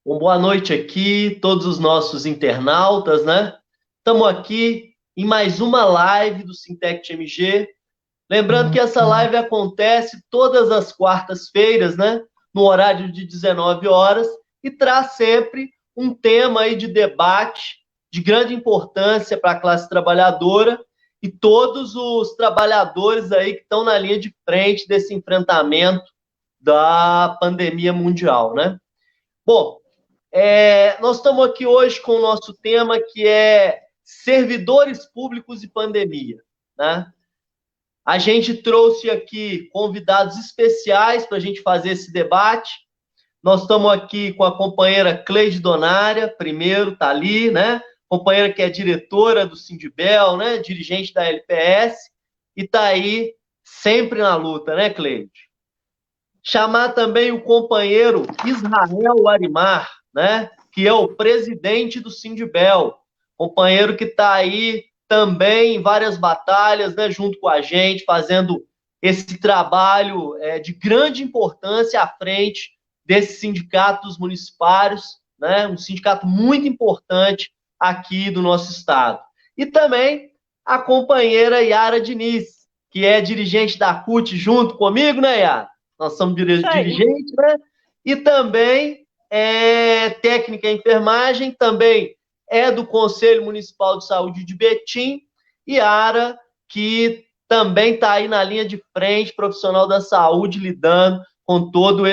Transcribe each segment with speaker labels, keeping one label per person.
Speaker 1: Boa noite aqui, todos os nossos internautas, né? Estamos aqui em mais uma live do Sintec MG. Lembrando que essa live acontece todas as quartas-feiras, né? No horário de 19 horas e traz sempre um tema aí de debate de grande importância para a classe trabalhadora e todos os trabalhadores aí que estão na linha de frente desse enfrentamento da pandemia mundial, né? Bom, nós estamos aqui hoje com o nosso tema que é servidores públicos e pandemia, né? A gente trouxe aqui convidados especiais para a gente fazer esse debate. Nós estamos aqui com a companheira Cleide Donária, primeiro, está ali, né? Companheira que é diretora do Sindibel, né? Dirigente da LPS, e está aí sempre na luta, né, Cleide? Chamar também o companheiro Israel Arimar, né? Que é o presidente do Sindibel, companheiro que está aí também em várias batalhas, né? Junto com a gente, fazendo esse trabalho de grande importância à frente desses sindicatos municipários, né? Um sindicato muito importante aqui do nosso estado. E também a companheira Yara Diniz, que é dirigente da CUT junto comigo, né, Yara? Nós somos dirigentes, né? E também é técnica em enfermagem, também é do Conselho Municipal de Saúde de Betim, e Ara, que também está aí na linha de frente, profissional da saúde, lidando com todo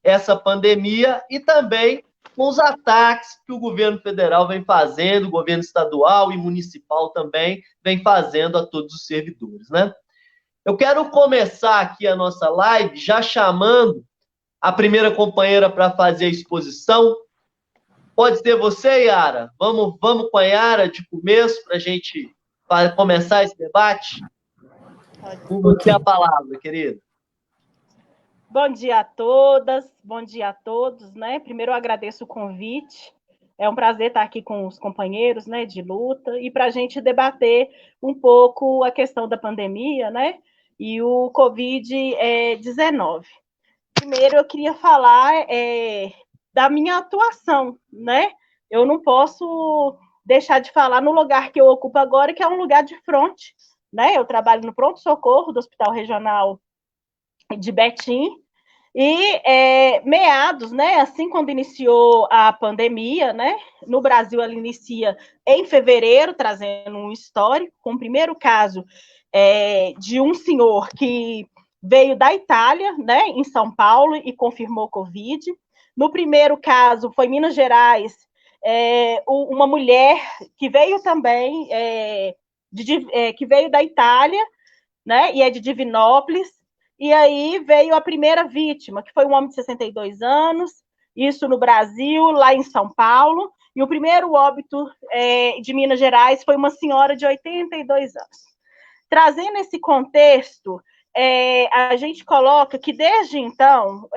Speaker 1: essa pandemia e também com os ataques que o governo federal vem fazendo, o governo estadual e municipal também vem fazendo a todos os servidores, né? Eu quero começar aqui a nossa live já chamando a primeira companheira para fazer a exposição. Pode ser você, Yara? Vamos com a Yara de começo para a gente começar esse debate? Com você a palavra, querida.
Speaker 2: Bom dia a todas, bom dia a todos, né? Primeiro eu agradeço o convite. É um prazer estar aqui com os companheiros, né, de luta e para a gente debater um pouco a questão da pandemia, né, e o Covid-19. Primeiro eu queria falar da minha atuação, né? Eu não posso deixar de falar no lugar que eu ocupo agora, que é um lugar de fronte, né? Eu trabalho no pronto-socorro do Hospital Regional de Betim, e meados, né, assim quando iniciou a pandemia, né, no Brasil ela inicia em fevereiro, trazendo um histórico, com o primeiro caso de um senhor que veio da Itália, né, em São Paulo, e confirmou Covid. No primeiro caso foi Minas Gerais, uma mulher que veio também, que veio da Itália, né, e é de Divinópolis. E aí veio a primeira vítima, que foi um homem de 62 anos, isso no Brasil, lá em São Paulo. E o primeiro óbito de Minas Gerais foi uma senhora de 82 anos. Trazendo esse contexto, a gente coloca que desde então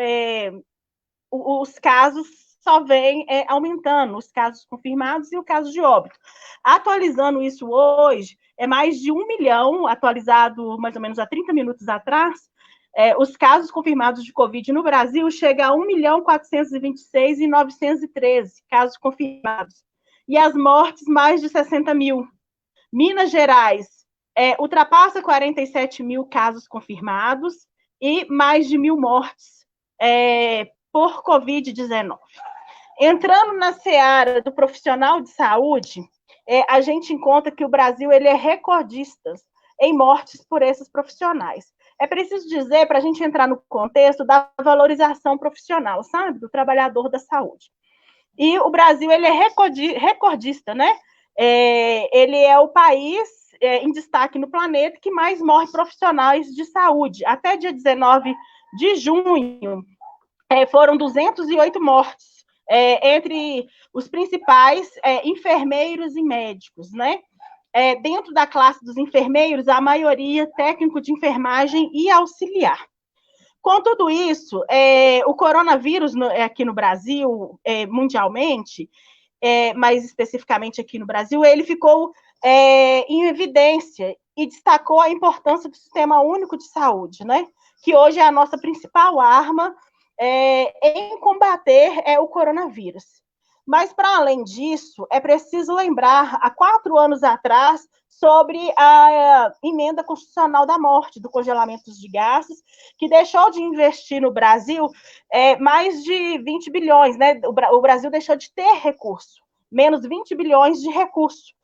Speaker 2: os casos só vêm aumentando, os casos confirmados e o caso de óbito. Atualizando isso hoje, é mais de 1 milhão, atualizado mais ou menos há 30 minutos atrás. Os casos confirmados de Covid no Brasil chegam a 1.426.913 casos confirmados. E as mortes, mais de 60 mil. Minas Gerais ultrapassa 47 mil casos confirmados e mais de 1.000 mortes por Covid-19. Entrando na seara do profissional de saúde, a gente encontra que o Brasil ele é recordista em mortes por esses profissionais. É preciso dizer, para a gente entrar no contexto da valorização profissional, sabe? Do trabalhador da saúde. E o Brasil, ele é recordista, né? Ele é o país em destaque no planeta que mais morre profissionais de saúde. Até dia 19 de junho, foram 208 mortes entre os principais enfermeiros e médicos, né? Dentro da classe dos enfermeiros, a maioria técnico de enfermagem e auxiliar. Com tudo isso, o coronavírus aqui no Brasil, mundialmente, mais especificamente aqui no Brasil, ele ficou em evidência e destacou a importância do Sistema Único de Saúde, né? Que hoje é a nossa principal arma em combater o coronavírus. Mas, para além disso, é preciso lembrar, há 4 anos atrás, sobre a emenda constitucional da morte, do congelamento de gastos, que deixou de investir no Brasil mais de 20 bilhões, né? O Brasil deixou de ter recurso, menos 20 bilhões de recurso.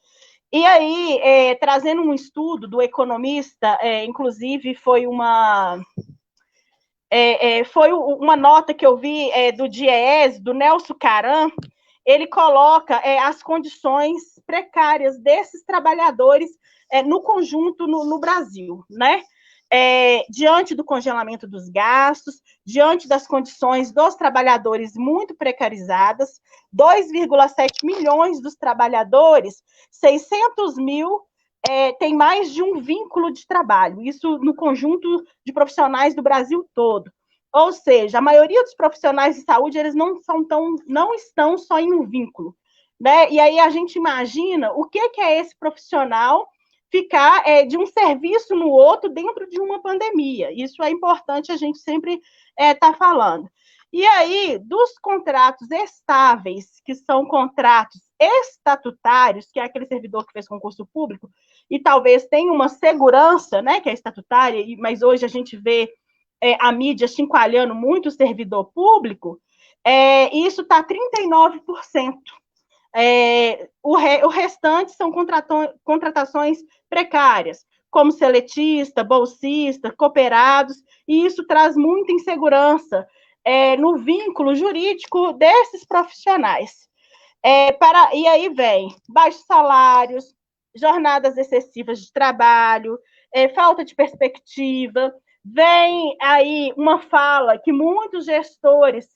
Speaker 2: E aí, trazendo um estudo do economista, inclusive foi uma nota que eu vi do DIEESE, do Nelson Caram. Ele coloca as condições precárias desses trabalhadores no conjunto no Brasil, né? Diante do congelamento dos gastos, diante das condições dos trabalhadores muito precarizadas, 2,7 milhões dos trabalhadores, 600 mil tem mais de um vínculo de trabalho, isso no conjunto de profissionais do Brasil todo. Ou seja, a maioria dos profissionais de saúde, eles não estão só em um vínculo, né? E aí a gente imagina o que é esse profissional ficar de um serviço no outro dentro de uma pandemia. Isso é importante a gente sempre tá falando. E aí, dos contratos estáveis, que são contratos estatutários, que é aquele servidor que fez concurso público, e talvez tenha uma segurança, né, que é estatutária, mas hoje a gente vê a mídia chincalhando muito o servidor público, isso está 39%. O restante são contratações precárias, como seletista, bolsista, cooperados, e isso traz muita insegurança no vínculo jurídico desses profissionais. E aí vem baixos salários, jornadas excessivas de trabalho, falta de perspectiva, vem aí uma fala que muitos gestores,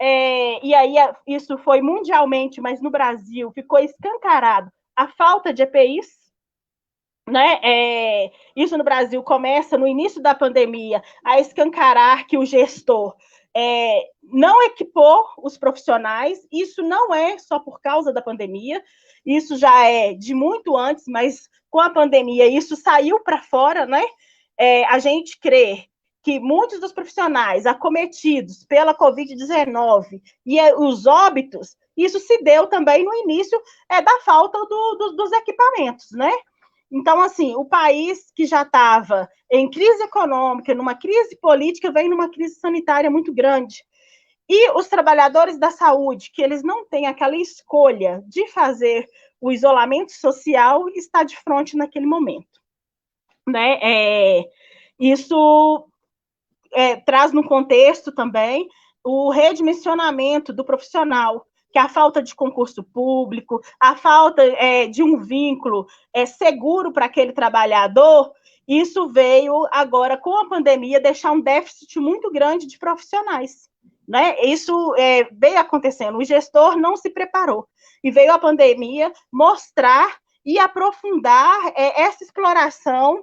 Speaker 2: e aí isso foi mundialmente, mas no Brasil ficou escancarado, a falta de EPIs, né? Isso no Brasil começa no início da pandemia a escancarar que o gestor não equipou os profissionais. Isso não é só por causa da pandemia, isso já é de muito antes, mas com a pandemia isso saiu para fora, né? A gente crê que muitos dos profissionais acometidos pela Covid-19 e os óbitos, isso se deu também no início da falta dos equipamentos, né? Então, assim, o país que já estava em crise econômica, numa crise política, vem numa crise sanitária muito grande. E os trabalhadores da saúde, que eles não têm aquela escolha de fazer o isolamento social, está de frente naquele momento, né? Isso traz no contexto também o redimensionamento do profissional, que a falta de concurso público, a falta de um vínculo seguro para aquele trabalhador, isso veio agora, com a pandemia, deixar um déficit muito grande de profissionais, né? Isso veio acontecendo, o gestor não se preparou, e veio a pandemia mostrar e aprofundar essa exploração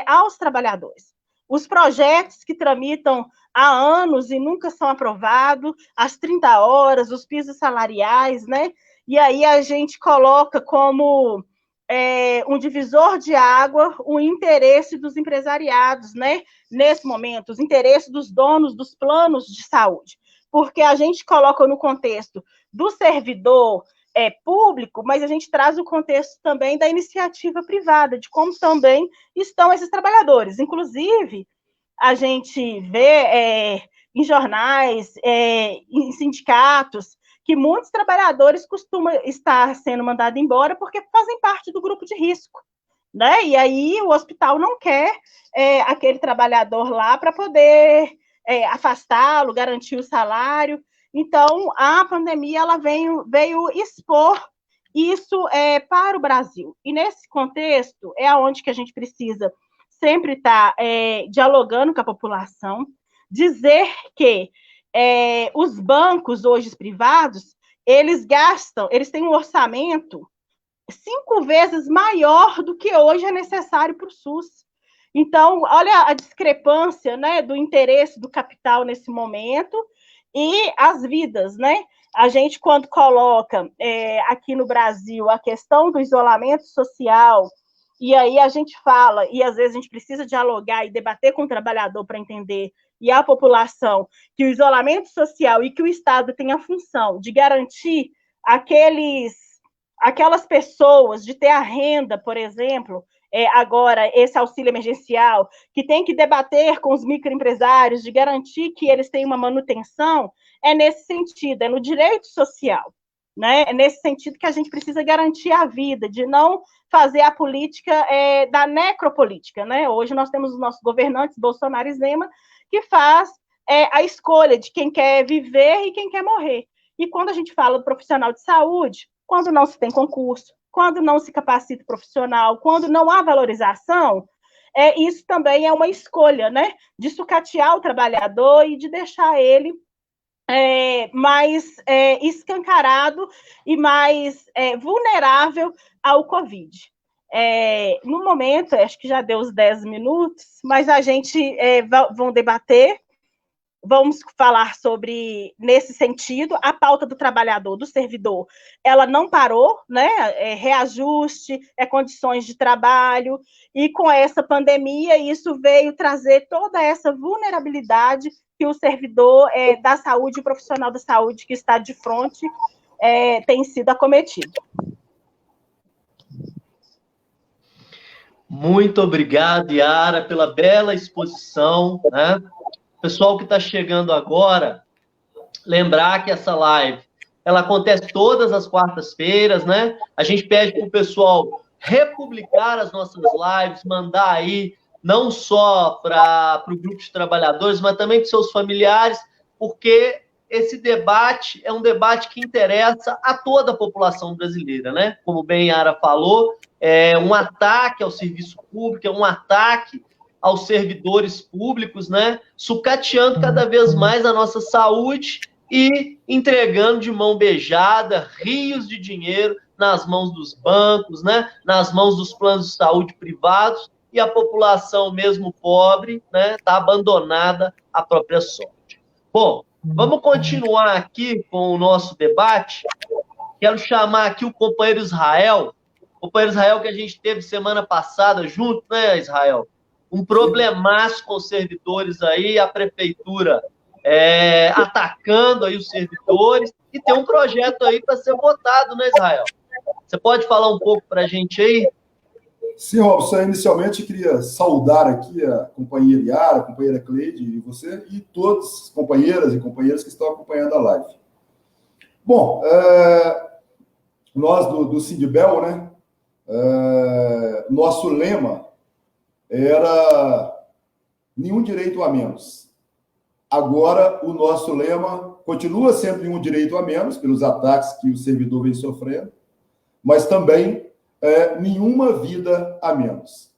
Speaker 2: aos trabalhadores. Os projetos que tramitam há anos e nunca são aprovados, as 30 horas, os pisos salariais, né? E aí a gente coloca como um divisor de água o interesse dos empresariados, né? Nesse momento, os interesses dos donos dos planos de saúde, porque a gente coloca no contexto do servidor público, mas a gente traz o contexto também da iniciativa privada, de como também estão esses trabalhadores. Inclusive, a gente vê em jornais, em sindicatos, que muitos trabalhadores costumam estar sendo mandados embora porque fazem parte do grupo de risco, né? E aí o hospital não quer aquele trabalhador lá para poder afastá-lo, garantir o salário. Então, a pandemia ela veio expor isso para o Brasil. E nesse contexto é onde que a gente precisa sempre estar dialogando com a população, dizer que os bancos hoje privados, eles têm um orçamento 5 vezes maior do que hoje é necessário para o SUS. Então, olha a discrepância, né, do interesse do capital nesse momento e as vidas, né? A gente, quando coloca aqui no Brasil a questão do isolamento social, e aí a gente fala, e às vezes a gente precisa dialogar e debater com o trabalhador para entender e à população que o isolamento social e que o Estado tem a função de garantir aquelas pessoas de ter a renda, por exemplo, agora esse auxílio emergencial, que tem que debater com os microempresários, de garantir que eles tenham uma manutenção, é nesse sentido, é no direito social. Né? É nesse sentido que a gente precisa garantir a vida, de não fazer a política da necropolítica. Né? Hoje nós temos os nossos governantes, Bolsonaro e Zema, que faz a escolha de quem quer viver e quem quer morrer. E quando a gente fala do profissional de saúde, quando não se tem concurso, quando não se capacita o profissional, quando não há valorização, isso também é uma escolha, né? De sucatear o trabalhador e de deixar ele mais escancarado e mais vulnerável ao Covid. No momento, acho que já deu os 10 minutos, mas a gente vão debater, vamos falar sobre, nesse sentido, a pauta do trabalhador, do servidor, ela não parou, né? Reajuste, condições de trabalho, e com essa pandemia, isso veio trazer toda essa vulnerabilidade que o servidor da saúde, o profissional da saúde que está de frente, tem sido acometido.
Speaker 1: Muito obrigado, Yara, pela bela exposição, né? Pessoal que está chegando agora, lembrar que essa live, ela acontece todas as quartas-feiras, né? A gente pede para o pessoal republicar as nossas lives, mandar aí, não só para o grupo de trabalhadores, mas também para seus familiares, porque esse debate é um debate que interessa a toda a população brasileira, né? Como bem a Yara falou, é um ataque ao serviço público, é um ataque aos servidores públicos, né? Sucateando cada vez mais a nossa saúde e entregando de mão beijada rios de dinheiro nas mãos dos bancos, né? Nas mãos dos planos de saúde privados, e a população, mesmo pobre, né, está abandonada à própria sorte. Bom, vamos continuar aqui com o nosso debate. Quero chamar aqui o companheiro Israel que a gente teve semana passada junto, né, Israel? Um problemaço com os servidores aí, a prefeitura atacando aí os servidores, e tem um projeto aí para ser votado, né, Israel? Você pode falar um pouco para a gente aí?
Speaker 3: Sim, Robson, inicialmente queria saudar aqui a companheira Yara, a companheira Cleide e você, e todas as companheiras e companheiros que estão acompanhando a live. Bom, nós do Sindbel, né, nosso lema era nenhum direito a menos. Agora, o nosso lema continua sendo nenhum direito a menos, pelos ataques que o servidor vem sofrendo, mas também nenhuma vida a menos.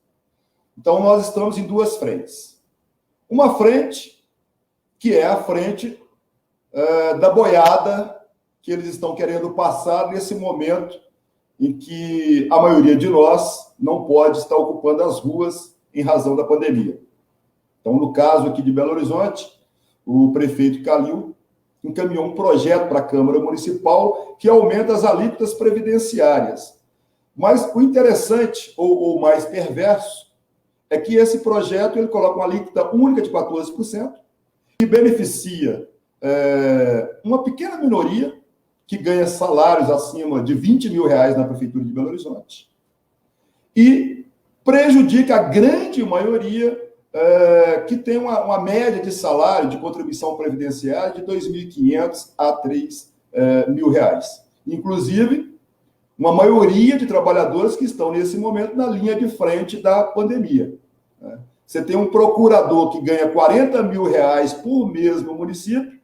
Speaker 3: Então, nós estamos em duas frentes. Uma frente, que é a frente da boiada que eles estão querendo passar nesse momento em que a maioria de nós não pode estar ocupando as ruas em razão da pandemia. Então, no caso aqui de Belo Horizonte, o prefeito Calil encaminhou um projeto para a Câmara Municipal que aumenta as alíquotas previdenciárias. Mas o interessante, ou mais perverso, é que esse projeto ele coloca uma alíquota única de 14%, que beneficia uma pequena minoria que ganha salários acima de R$20 mil na Prefeitura de Belo Horizonte, e prejudica a grande maioria que tem uma média de salário de contribuição previdenciária de R$2.500 a R$3.000. Inclusive, uma maioria de trabalhadores que estão, nesse momento, na linha de frente da pandemia. Você tem um procurador que ganha R$40 mil por mês no município,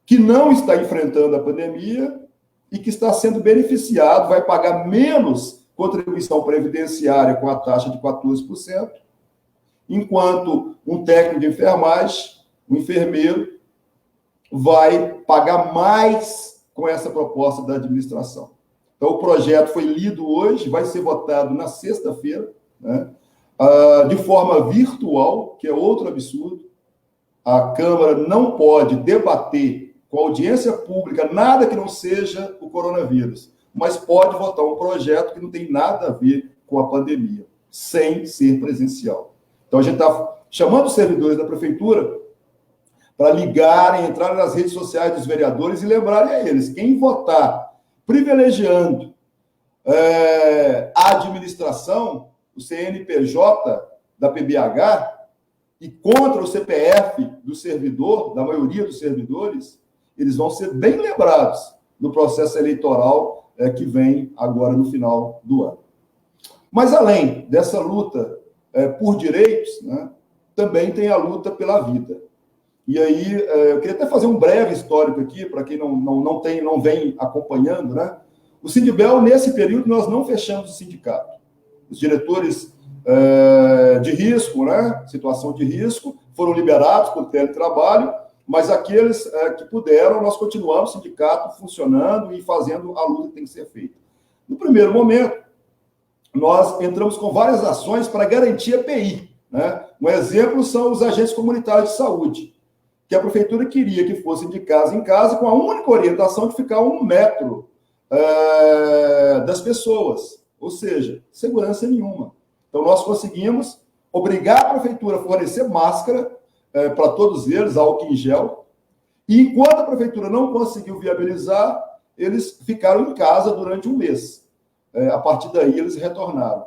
Speaker 3: que não está enfrentando a pandemia e que está sendo beneficiado, vai pagar menos contribuição previdenciária com a taxa de 14%, enquanto um técnico de enfermagem, um enfermeiro, vai pagar mais com essa proposta da administração. Então, o projeto foi lido hoje, vai ser votado na sexta-feira, né, de forma virtual, que é outro absurdo. A Câmara não pode debater com audiência pública nada que não seja o coronavírus, mas pode votar um projeto que não tem nada a ver com a pandemia, sem ser presencial. Então, a gente está chamando os servidores da prefeitura para ligarem, entrarem nas redes sociais dos vereadores e lembrarem a eles, quem votar privilegiando a administração, o CNPJ da PBH, e contra o CPF do servidor, da maioria dos servidores, eles vão ser bem lembrados no processo eleitoral que vem agora no final do ano. Mas, além dessa luta por direitos, né, também tem a luta pela vida. E aí, eu queria até fazer um breve histórico aqui, para quem não vem acompanhando, né? O Sindibel, nesse período, nós não fechamos o sindicato. Os diretores de risco, né, situação de risco, foram liberados por teletrabalho, mas aqueles que puderam, nós continuamos o sindicato funcionando e fazendo a luta que tem que ser feita. No primeiro momento, nós entramos com várias ações para garantir a EPI. Né? Um exemplo são os agentes comunitários de saúde, que a prefeitura queria que fossem de casa em casa, com a única orientação de ficar a 1 metro das pessoas, ou seja, segurança nenhuma. Então, nós conseguimos obrigar a prefeitura a fornecer máscara para todos eles, álcool em gel, e enquanto a prefeitura não conseguiu viabilizar, eles ficaram em casa durante 1 mês. A partir daí, eles retornaram.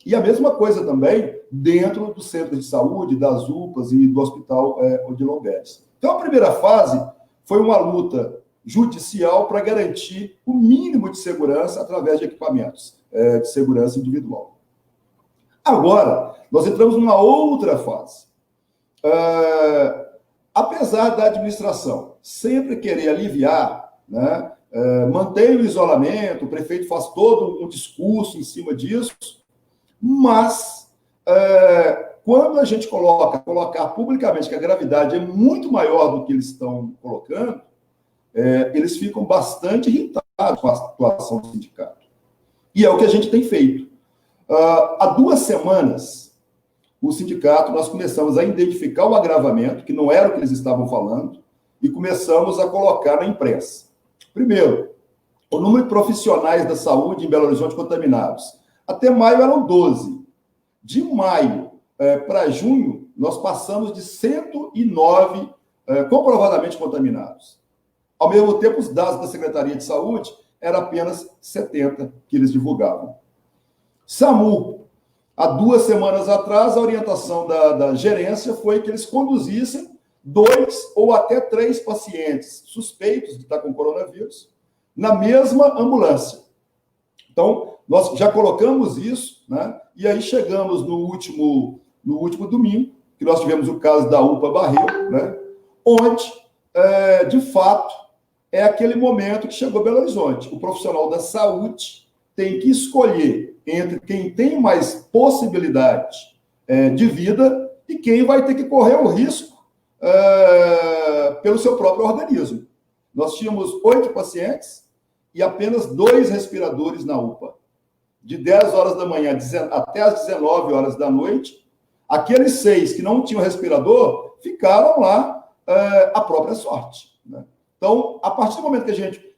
Speaker 3: E a mesma coisa também dentro do centro de saúde, das UPAs e do Hospital Odilon Guedes. Então, a primeira fase foi uma luta judicial para garantir o mínimo de segurança através de equipamentos de segurança individual. Agora, nós entramos numa outra fase. Apesar da administração sempre querer aliviar, né, mantém o isolamento, o prefeito faz todo um discurso em cima disso, mas quando a gente colocar publicamente que a gravidade é muito maior do que eles estão colocando, eles ficam bastante irritados com a situação do sindicato. E é o que a gente tem feito. Há 2 semanas, o sindicato, nós começamos a identificar o agravamento, que não era o que eles estavam falando, e começamos a colocar na imprensa. Primeiro, o número de profissionais da saúde em Belo Horizonte contaminados. Até maio eram 12. De maio para junho, nós passamos de 109 comprovadamente contaminados. Ao mesmo tempo, os dados da Secretaria de Saúde eram apenas 70 que eles divulgavam. SAMU, há 2 semanas atrás, a orientação da gerência foi que eles conduzissem 2 ou até 3 pacientes suspeitos de estar com coronavírus na mesma ambulância. Então, nós já colocamos isso, né? E aí chegamos no último domingo, que nós tivemos o caso da UPA Barreiro, né? Onde, de fato, é aquele momento que chegou Belo Horizonte. O profissional da saúde tem que escolher entre quem tem mais possibilidade de vida e quem vai ter que correr o risco pelo seu próprio organismo. Nós tínhamos 8 pacientes e apenas 2 respiradores na UPA. De 10 horas da manhã até as 19 horas da noite, aqueles 6 que não tinham respirador ficaram lá à própria sorte. Né? Então, a partir do momento que a gente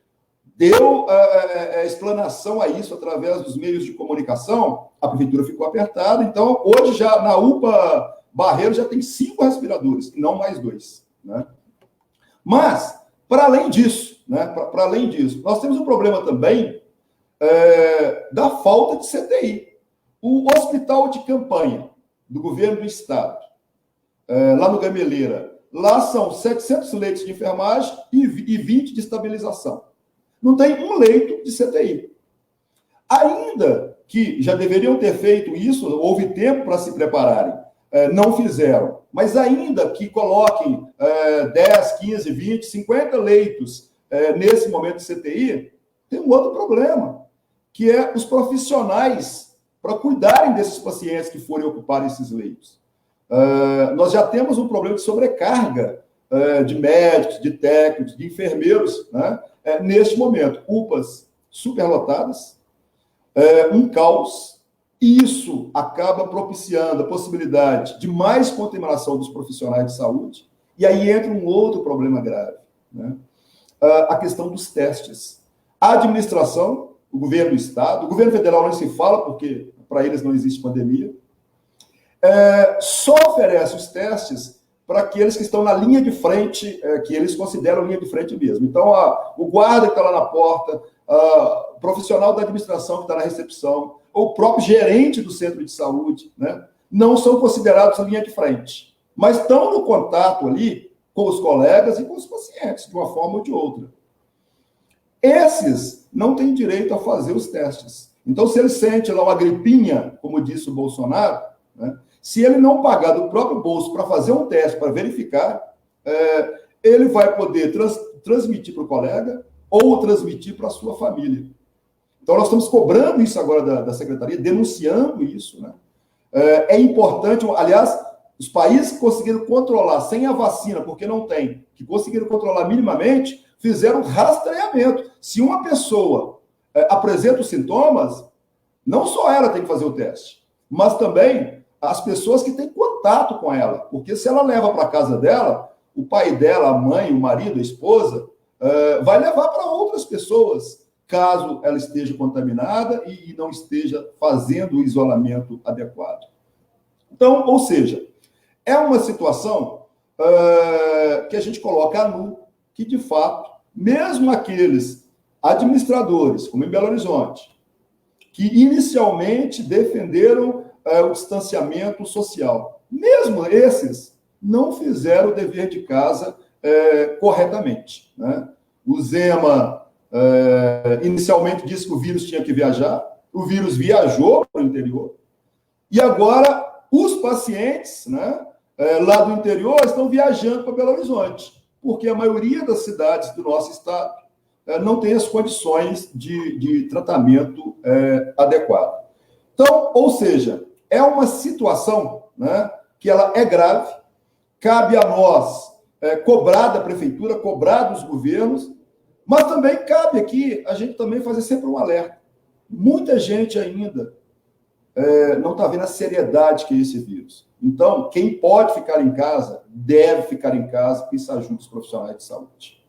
Speaker 3: deu explanação a isso através dos meios de comunicação, a prefeitura ficou apertada. Então, hoje, já na UPA Barreiro, já tem 5 respiradores, e não mais 2. Né? Mas, para além disso, nós temos um problema também da falta de CTI. O hospital de campanha do governo do estado, lá no Gameleira, lá são 700 leitos de enfermagem e 20 de estabilização. Não tem um leito de CTI. Ainda que já deveriam ter feito isso, houve tempo para se prepararem, não fizeram. Mas ainda que coloquem 10, 15, 20, 50 leitos nesse momento de CTI, tem um outro problema, que é os profissionais para cuidarem desses pacientes que forem ocupar esses leitos. Nós já temos um problema de sobrecarga de médicos, de técnicos, de enfermeiros, né? Neste momento. UPAs superlotadas, um caos, e isso acaba propiciando a possibilidade de mais contaminação dos profissionais de saúde, e aí entra um outro problema grave, né? A questão dos testes. A administração, o governo do estado, o governo federal não se fala, porque para eles não existe pandemia, só oferece os testes para aqueles que estão na linha de frente, que eles consideram linha de frente mesmo. Então, o guarda que está lá na porta, o profissional da administração que está na recepção, ou o próprio gerente do centro de saúde, né, não são considerados linha de frente, mas estão no contato ali com os colegas e com os pacientes, de uma forma ou de outra. Esses não têm direito a fazer os testes. Então, se ele sente lá uma gripinha, como disse o Bolsonaro, né, se ele não pagar do próprio bolso para fazer um teste, para verificar, ele vai poder transmitir para o colega ou transmitir para a sua família. Então, nós estamos cobrando isso agora da Secretaria, denunciando isso, né? É importante, aliás, os países que conseguiram controlar sem a vacina, porque não tem, que conseguiram controlar minimamente, fizeram rastreamento. Se uma pessoa apresenta os sintomas, não só ela tem que fazer o teste, mas também as pessoas que têm contato com ela. Porque se ela leva para a casa dela, o pai dela, a mãe, o marido, a esposa, vai levar para outras pessoas, caso ela esteja contaminada e não esteja fazendo o isolamento adequado. Então, ou seja, é uma situação que a gente coloca a nu, que, de fato, mesmo aqueles administradores, como em Belo Horizonte, que inicialmente defenderam o distanciamento social, mesmo esses não fizeram o dever de casa corretamente, né? O Zema inicialmente disse que o vírus tinha que viajar, o vírus viajou para o interior, e agora os pacientes, né, lá do interior estão viajando para Belo Horizonte, porque a maioria das cidades do nosso estado não tem as condições de tratamento adequado. Então, ou seja, é uma situação, né, que ela é grave, cabe a nós cobrar da prefeitura, cobrar dos governos, mas também cabe aqui a gente também fazer sempre um alerta. Muita gente ainda não está vendo a seriedade que é esse vírus. Então, quem pode ficar em casa, deve ficar em casa, porque isso ajuda os profissionais de saúde.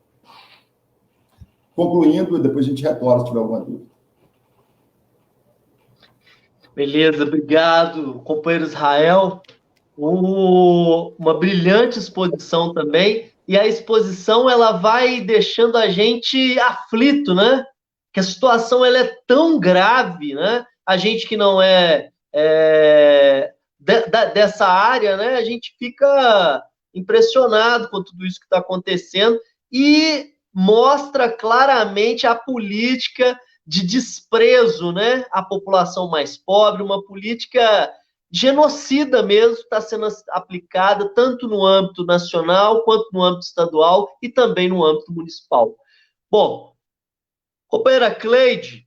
Speaker 3: Concluindo, depois a gente retorna se tiver alguma dúvida.
Speaker 1: Beleza, obrigado, companheiro Israel. Uma brilhante exposição também. E a exposição, ela vai deixando a gente aflito, né? Que a situação ela é tão grave, né? A gente que não dessa área, né? A gente fica impressionado com tudo isso que está acontecendo e mostra claramente a política de desprezo, né? À população mais pobre, uma política genocida mesmo está sendo aplicada tanto no âmbito nacional quanto no âmbito estadual e também no âmbito municipal. Bom, companheira Cleide,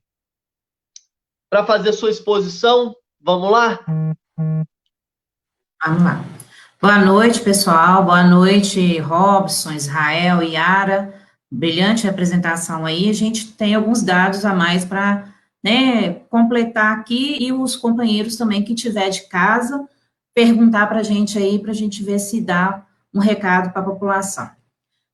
Speaker 1: para fazer sua exposição, vamos lá?
Speaker 4: Vamos lá. Boa noite, pessoal. Boa noite, Robson, Israel, Yara. Brilhante apresentação aí. A gente tem alguns dados a mais para, né, completar aqui, e os companheiros também que tiver de casa, perguntar para a gente aí, para a gente ver se dá um recado para a população.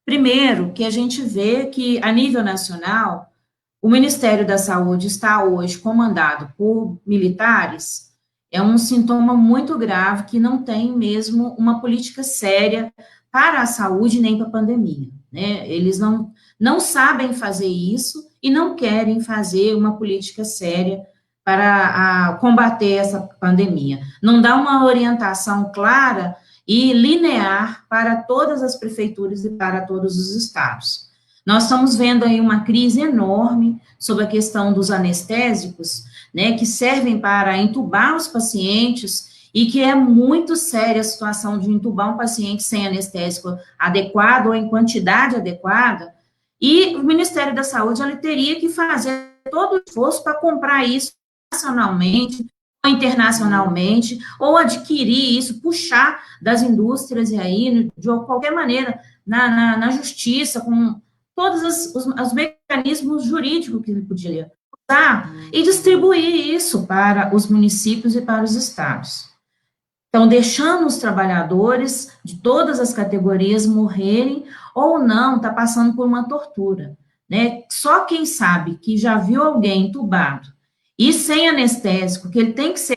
Speaker 4: Primeiro, que a gente vê que, a nível nacional, o Ministério da Saúde está hoje comandado por militares, é um sintoma muito grave que não tem mesmo uma política séria para a saúde nem para a pandemia, né? Eles não sabem fazer isso e não querem fazer uma política séria para combater essa pandemia. Não dá uma orientação clara e linear para todas as prefeituras e para todos os estados. Nós estamos vendo aí uma crise enorme sobre a questão dos anestésicos, né, que servem para entubar os pacientes, e que é muito séria a situação de entubar um paciente sem anestésico adequado ou em quantidade adequada, e o Ministério da Saúde ele teria que fazer todo o esforço para comprar isso nacionalmente, ou internacionalmente, ou adquirir isso, puxar das indústrias e aí, de qualquer maneira, na justiça, com todos os mecanismos jurídicos que ele podia usar, e distribuir isso para os municípios e para os estados. Então, deixando os trabalhadores de todas as categorias morrerem, ou não, está passando por uma tortura, né? Só quem sabe que já viu alguém entubado e sem anestésico, que ele tem que ser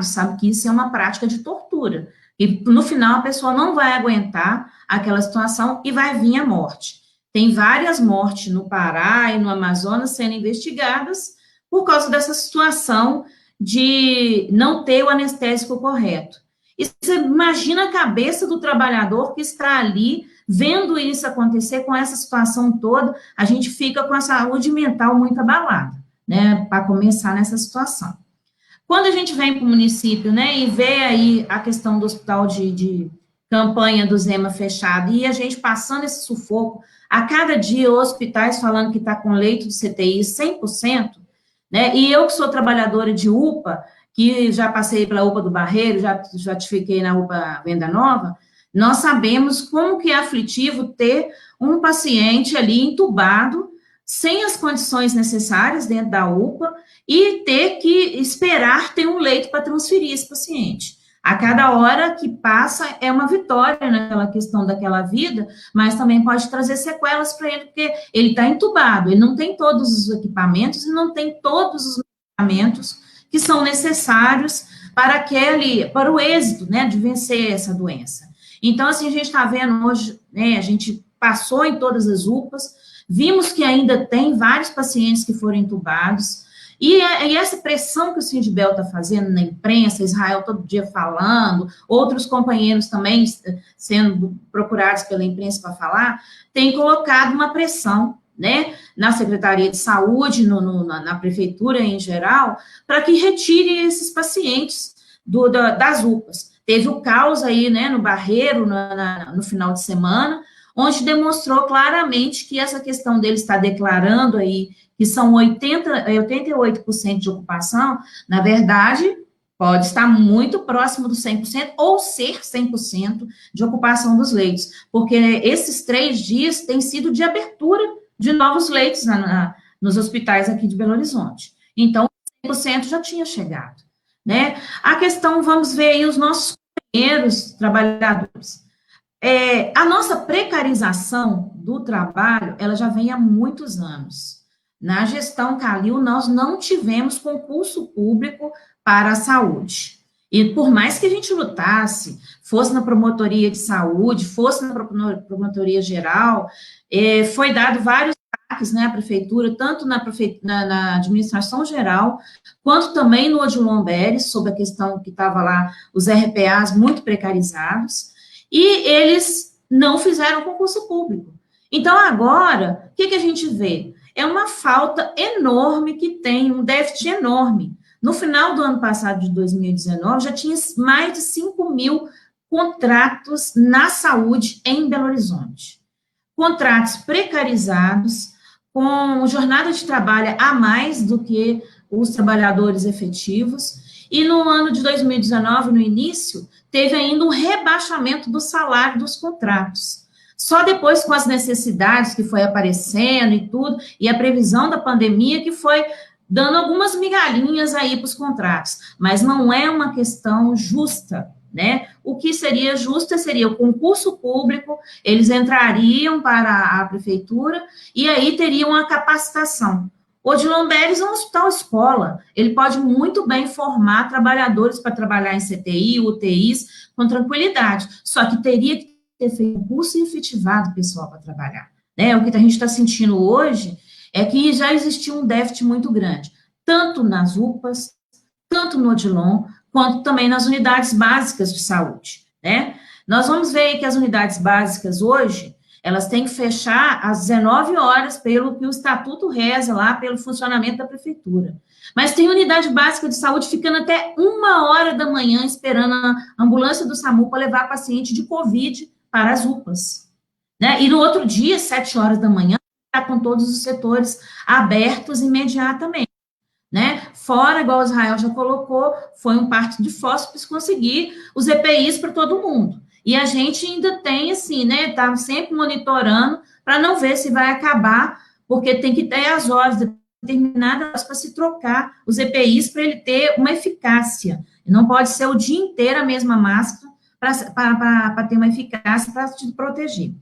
Speaker 4: sabe que isso é uma prática de tortura. E, no final, a pessoa não vai aguentar aquela situação e vai vir a morte. Tem várias mortes no Pará e no Amazonas sendo investigadas por causa dessa situação de não ter o anestésico correto. E você imagina a cabeça do trabalhador que está ali vendo isso acontecer com essa situação toda, a gente fica com a saúde mental muito abalada, né, para começar nessa situação. Quando a gente vem para o município, né, e vê aí a questão do hospital de campanha do Zema fechado, e a gente passando esse sufoco, a cada dia hospitais falando que está com leito de CTI 100%, né, e eu que sou trabalhadora de UPA, que já passei pela UPA do Barreiro, já fiquei na UPA Venda Nova, nós sabemos como que é aflitivo ter um paciente ali entubado, sem as condições necessárias dentro da UPA, e ter que esperar ter um leito para transferir esse paciente. A cada hora que passa é uma vitória naquela questão daquela vida, mas também pode trazer sequelas para ele, porque ele está entubado, ele não tem todos os equipamentos e não tem todos os medicamentos que são necessários para o êxito, né, de vencer essa doença. Então, assim, a gente está vendo hoje, né, a gente passou em todas as UPAs, vimos que ainda tem vários pacientes que foram entubados, e essa pressão que o Sindibel está fazendo na imprensa, Israel todo dia falando, outros companheiros também sendo procurados pela imprensa para falar, tem colocado uma pressão, né, na Secretaria de Saúde, na Prefeitura em geral, para que retire esses pacientes das UPAs. Teve o caos aí, né, no Barreiro, no final de semana, onde demonstrou claramente que essa questão dele está declarando aí que são 88% de ocupação, na verdade, pode estar muito próximo do 100% ou ser 100% de ocupação dos leitos, porque esses 3 dias têm sido de abertura de novos leitos nos hospitais aqui de Belo Horizonte. Então, 100% já tinha chegado, né? A questão, vamos ver aí os nossos companheiros trabalhadores. A nossa precarização do trabalho, ela já vem há muitos anos. Na gestão Calil, nós não tivemos concurso público para a saúde. E por mais que a gente lutasse, fosse na promotoria de saúde, fosse na promotoria geral, foi dado vários ataques, né, à prefeitura, tanto na administração geral, quanto também no Odilon Beres, sobre a questão que estava lá, os RPAs muito precarizados, e eles não fizeram concurso público. Então, agora, o que a gente vê? É uma falta enorme que tem, um déficit enorme. No final do ano passado, de 2019, já tinha mais de 5 mil contratos na saúde em Belo Horizonte. Contratos precarizados, com jornada de trabalho a mais do que os trabalhadores efetivos. E no ano de 2019, no início, teve ainda um rebaixamento do salário dos contratos. Só depois, com as necessidades que foi aparecendo e tudo, e a previsão da pandemia, que foi dando algumas migalhinhas aí para os contratos. Mas não é uma questão justa, né? O que seria justo seria o concurso público, eles entrariam para a prefeitura e aí teriam a capacitação. O Odilon Beres é um hospital-escola, ele pode muito bem formar trabalhadores para trabalhar em CTI, UTIs, com tranquilidade, só que teria que ter feito curso e efetivado o pessoal para trabalhar, né? O que a gente está sentindo hoje é que já existia um déficit muito grande, tanto nas UPAs, tanto no Odilon, quanto também nas unidades básicas de saúde, né? Nós vamos ver que as unidades básicas hoje, elas têm que fechar às 19 horas, pelo que o estatuto reza lá, pelo funcionamento da prefeitura. Mas tem unidade básica de saúde ficando até 1h da manhã esperando a ambulância do SAMU para levar paciente de Covid para as UPAs, né? E no outro dia, 7 horas da manhã, está com todos os setores abertos imediatamente, né? Fora, igual o Israel já colocou, foi um parto de fósforos conseguir os EPIs para todo mundo. E a gente ainda tem, assim, né? Está sempre monitorando para não ver se vai acabar, porque tem que ter as horas determinadas para se trocar os EPIs para ele ter uma eficácia. Não pode ser o dia inteiro a mesma máscara para ter uma eficácia para te proteger.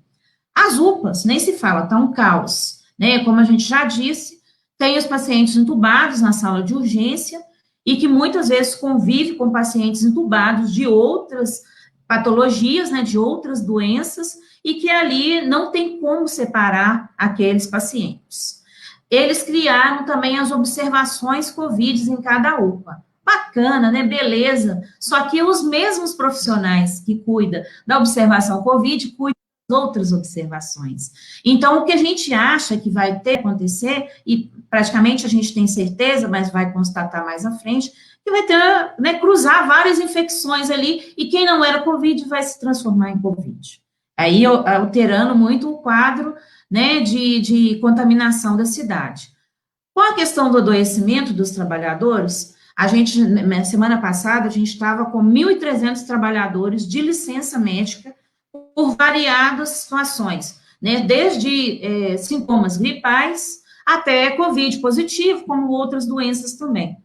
Speaker 4: As UPAs, nem se fala, está um caos, né? Como a gente já disse, tem os pacientes entubados na sala de urgência e que muitas vezes convive com pacientes entubados de outras patologias, né, de outras doenças, e que ali não tem como separar aqueles pacientes. Eles criaram também as observações COVID em cada UPA. Bacana, né? Beleza. Só que os mesmos profissionais que cuidam da observação COVID cuidam das outras observações. Então, o que a gente acha que vai ter que acontecer, e praticamente a gente tem certeza, mas vai constatar mais à frente, que vai ter, né, cruzar várias infecções ali, e quem não era COVID vai se transformar em COVID. Aí, alterando muito o quadro, né, de contaminação da cidade. Com a questão do adoecimento dos trabalhadores, a gente, na semana passada, a gente estava com 1.300 trabalhadores de licença médica por variadas situações, né, desde sintomas gripais até COVID positivo, como outras doenças também.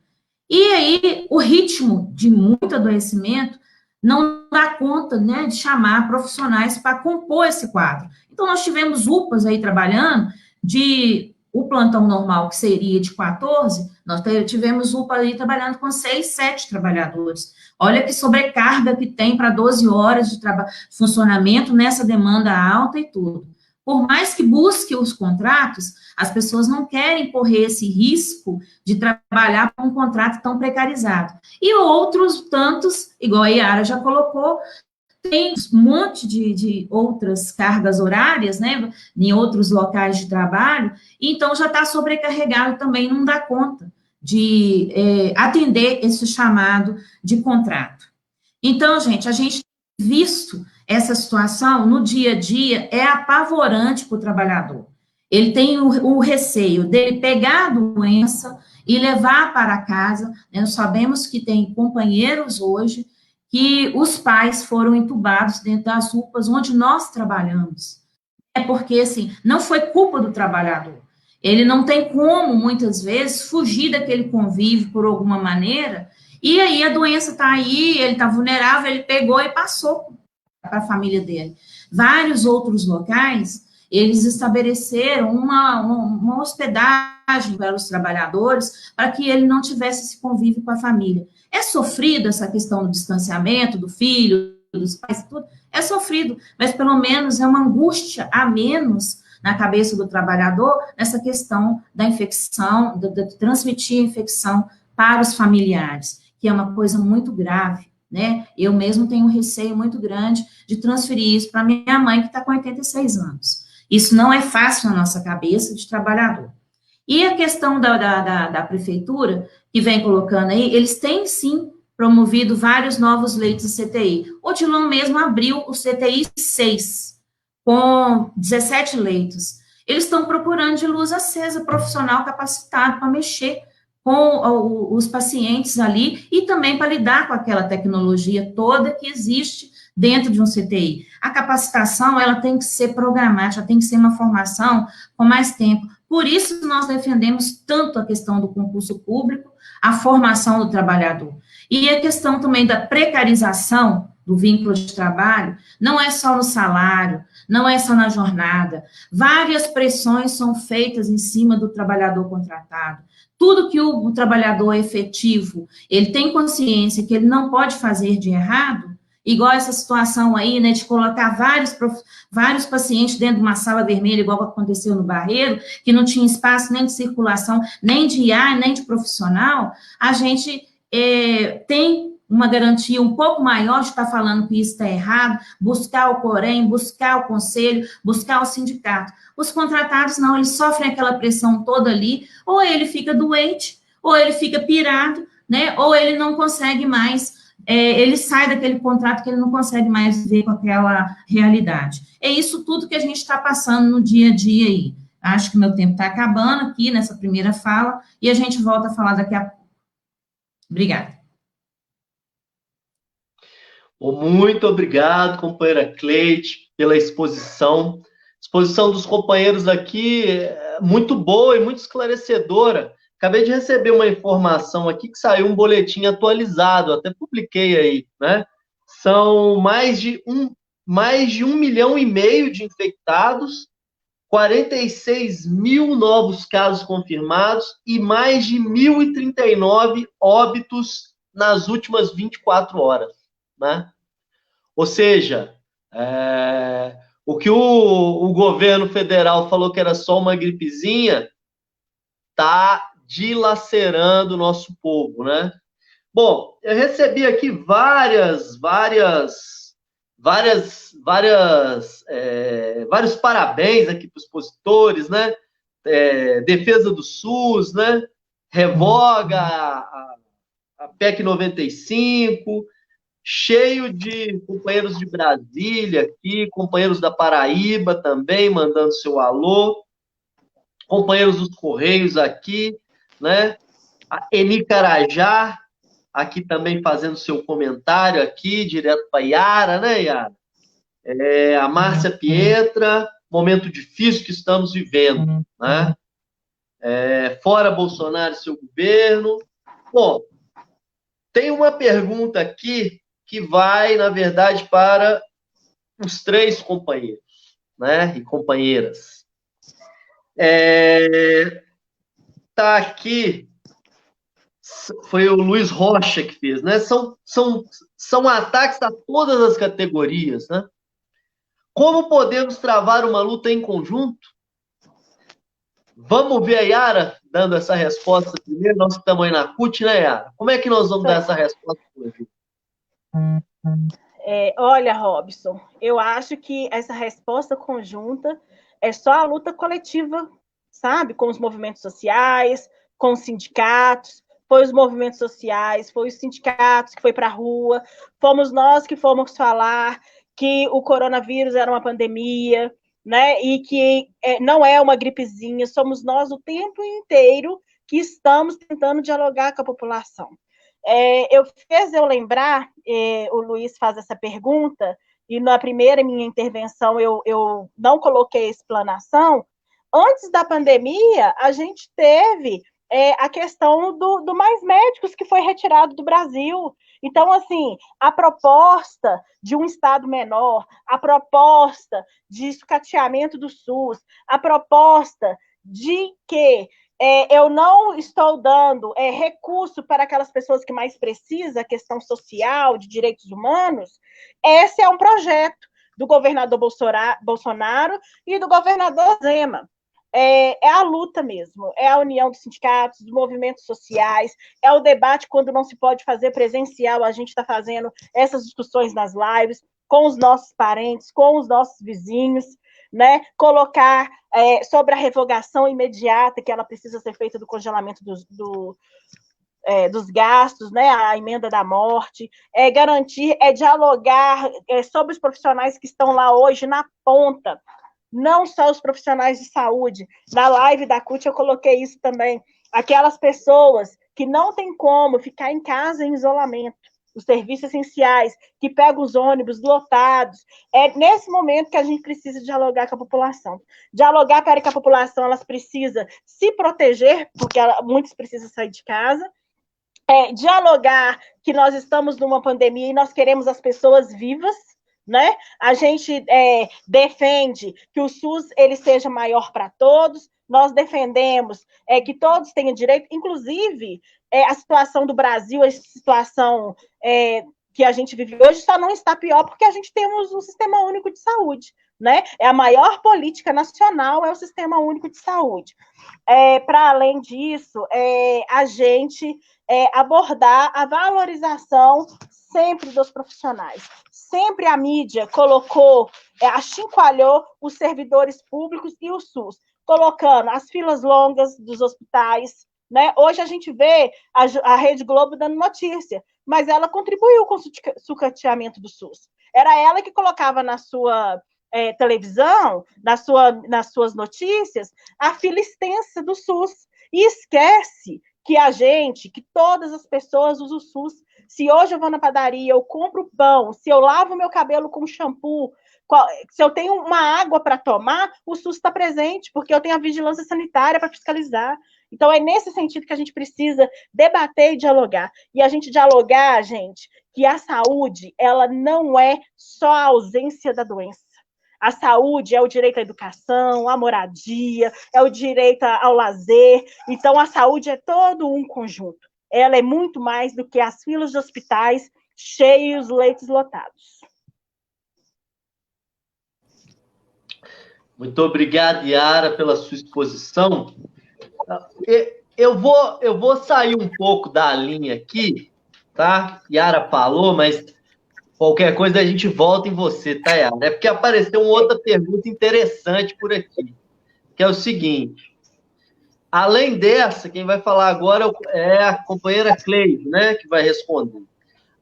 Speaker 4: E aí, o ritmo de muito adoecimento não dá conta, né, de chamar profissionais para compor esse quadro. Então, nós tivemos UPAs aí trabalhando o plantão normal, que seria de 14, nós tivemos UPA aí trabalhando com 6, 7 trabalhadores. Olha que sobrecarga que tem para 12 horas de funcionamento nessa demanda alta e tudo. Por mais que busque os contratos, as pessoas não querem correr esse risco de trabalhar com um contrato tão precarizado. E outros tantos, igual a Yara já colocou, tem um monte de outras cargas horárias, né, em outros locais de trabalho, então já está sobrecarregado também, não dá conta de atender esse chamado de contrato. Então, gente, a gente tem visto essa situação no dia a dia, é apavorante para o trabalhador. Ele tem o receio dele pegar a doença e levar para casa, né? Nós sabemos que tem companheiros hoje que os pais foram entubados dentro das UPAs onde nós trabalhamos. É porque, assim, não foi culpa do trabalhador. Ele não tem como, muitas vezes, fugir daquele convívio por alguma maneira, e aí a doença está aí, ele está vulnerável, ele pegou e passou para a família dele. Vários outros locais, eles estabeleceram uma hospedagem para os trabalhadores, para que ele não tivesse esse convívio com a família. É sofrido essa questão do distanciamento, do filho, dos pais, tudo, é sofrido, mas pelo menos é uma angústia a menos na cabeça do trabalhador, nessa questão da infecção, de transmitir a infecção para os familiares, que é uma coisa muito grave, né? Eu mesmo tenho um receio muito grande de transferir isso para minha mãe, que está com 86 anos. Isso não é fácil na nossa cabeça de trabalhador. E a questão da prefeitura, que vem colocando aí, eles têm, sim, promovido vários novos leitos de CTI. O Tilon mesmo abriu o CTI 6, com 17 leitos. Eles estão procurando de luz acesa, profissional capacitado para mexer com os pacientes ali e também para lidar com aquela tecnologia toda que existe dentro de um CTI. A capacitação, ela tem que ser programática, tem que ser uma formação com mais tempo. Por isso, nós defendemos tanto a questão do concurso público, a formação do trabalhador. E a questão também da precarização do vínculo de trabalho, não é só no salário, não é só na jornada. Várias pressões são feitas em cima do trabalhador contratado. Tudo que o trabalhador efetivo, ele tem consciência que ele não pode fazer de errado, igual essa situação aí, né, de colocar vários pacientes dentro de uma sala vermelha, igual aconteceu no Barreiro, que não tinha espaço nem de circulação, nem de IA, nem de profissional, a gente tem uma garantia um pouco maior de estar falando que isso está errado, buscar o Corém, buscar o conselho, buscar o sindicato. Os contratados, não, eles sofrem aquela pressão toda ali, ou ele fica doente, ou ele fica pirado, né, ou ele não consegue mais, ele sai daquele contrato que ele não consegue mais viver com aquela realidade. É isso tudo que a gente está passando no dia a dia aí. Acho que meu tempo está acabando aqui nessa primeira fala, e a gente volta a falar daqui a pouco. Obrigada.
Speaker 1: Muito obrigado, companheira Cleide, pela exposição. A exposição dos companheiros aqui é muito boa e muito esclarecedora. Acabei de receber uma informação aqui que saiu um boletim atualizado, até publiquei aí, né? São mais de 1,5 milhão de infectados, 46 mil novos casos confirmados e mais de 1.039 óbitos nas últimas 24 horas, né? Ou seja, o que o governo federal falou que era só uma gripezinha está dilacerando o nosso povo, né? Bom, eu recebi aqui vários parabéns aqui para os expositores, né? Defesa do SUS, né? Revoga a PEC 95, cheio de companheiros de Brasília aqui, companheiros da Paraíba também mandando seu alô, companheiros dos Correios aqui, né? A Eni Carajá aqui também fazendo seu comentário aqui, direto para Yara, né, Yara? A Márcia Pietra, momento difícil que estamos vivendo, né? Fora Bolsonaro e seu governo. Bom, tem uma pergunta aqui que vai, na verdade, para os 3 companheiros, né, e companheiras. Tá aqui, foi o Luiz Rocha que fez, né? São ataques a todas as categorias, né? Como podemos travar uma luta em conjunto? Vamos ver a Yara dando essa resposta primeiro, nós que estamos aí na CUT, né, Yara? Como é que nós vamos dar essa resposta hoje?
Speaker 2: Olha, Robson, eu acho que essa resposta conjunta é só a luta coletiva, sabe? Com os movimentos sociais, com os sindicatos. Foi os movimentos sociais, foi os sindicatos que foi para a rua, fomos nós que fomos falar que o coronavírus era uma pandemia, né? E que não é uma gripezinha, somos nós o tempo inteiro que estamos tentando dialogar com a população. Fez eu lembrar, o Luiz faz essa pergunta, e na primeira minha intervenção eu não coloquei explanação. Antes da pandemia, a gente teve a questão do Mais Médicos, que foi retirado do Brasil. Então, assim, a proposta de um Estado menor, a proposta de sucateamento do SUS, a proposta de que eu não estou dando recurso para aquelas pessoas que mais precisam, a questão social, de direitos humanos, esse é um projeto do governador Bolsonaro e do governador Zema. É a luta mesmo, é a união dos sindicatos, dos movimentos sociais, é o debate quando não se pode fazer presencial, a gente está fazendo essas discussões nas lives, com os nossos parentes, com os nossos vizinhos, né? Colocar sobre a revogação imediata, que ela precisa ser feita do congelamento dos gastos, né? A emenda da morte, garantir, dialogar sobre os profissionais que estão lá hoje na ponta, não só os profissionais de saúde. Na live da CUT eu coloquei isso também. Aquelas pessoas que não têm como ficar em casa em isolamento, os serviços essenciais, que pegam os ônibus lotados. É nesse momento que a gente precisa dialogar com a população. Dialogar para que a população elas precisa se proteger, porque muitos precisam sair de casa. Dialogar que nós estamos numa pandemia e nós queremos as pessoas vivas, né? A gente defende que o SUS ele seja maior para todos, nós defendemos que todos tenham direito, inclusive a situação do Brasil, a situação que a gente vive hoje só não está pior porque a gente temos um sistema único de saúde, né? A maior política nacional é o sistema único de saúde. Para além disso, a gente abordar a valorização sempre dos profissionais. Sempre a mídia colocou, achincalhou os servidores públicos e o SUS, colocando as filas longas dos hospitais, né? Hoje a gente vê a Rede Globo dando notícia, mas ela contribuiu com o sucateamento do SUS. Era ela que colocava na sua televisão, nas suas notícias, a fila extensa do SUS. E esquece que todas as pessoas usam o SUS. Se hoje eu vou na padaria, eu compro pão, se eu lavo meu cabelo com shampoo, se eu tenho uma água para tomar, o SUS está presente, porque eu tenho a vigilância sanitária para fiscalizar. Então, é nesse sentido que a gente precisa debater e dialogar. E a gente dialogar, gente, que a saúde, ela não é só a ausência da doença. A saúde é o direito à educação, à moradia, é o direito ao lazer. Então, a saúde é todo um conjunto. Ela é muito mais do que as filas de hospitais cheios, leitos lotados.
Speaker 1: Muito obrigado, Yara, pela sua exposição. Eu vou sair um pouco da linha aqui, tá? Yara falou, mas qualquer coisa a gente volta em você, tá, Yara? É porque apareceu uma outra pergunta interessante por aqui, que é o seguinte. Além dessa, quem vai falar agora é a companheira Cleide, né, que vai responder.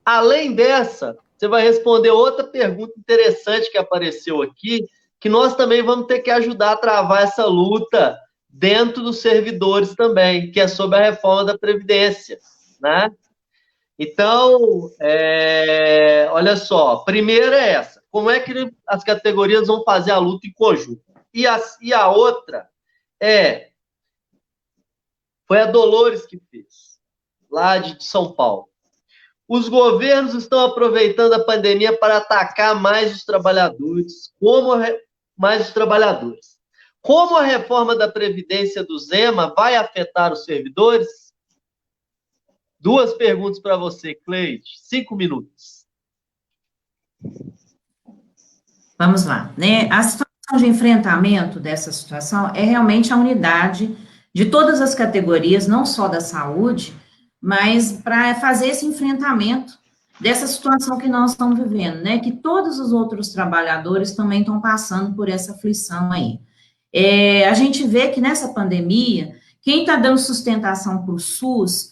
Speaker 1: Além dessa, você vai responder outra pergunta interessante que apareceu aqui, que nós também vamos ter que ajudar a travar essa luta dentro dos servidores também, que é sobre a reforma da Previdência, né? Então, olha só, primeira é essa, como é que as categorias vão fazer a luta em conjunto? E a outra foi a Dolores que fez, lá de São Paulo. Os governos estão aproveitando a pandemia para atacar mais os trabalhadores, Como a reforma da Previdência do Zema vai afetar os servidores? 2 perguntas para você, Cleide. 5 minutos.
Speaker 4: Vamos lá, né? A situação de enfrentamento dessa situação é realmente a unidade de todas as categorias, não só da saúde, mas para fazer esse enfrentamento dessa situação que nós estamos vivendo, né? Que todos os outros trabalhadores também estão passando por essa aflição aí. A gente vê que nessa pandemia, quem está dando sustentação para o SUS,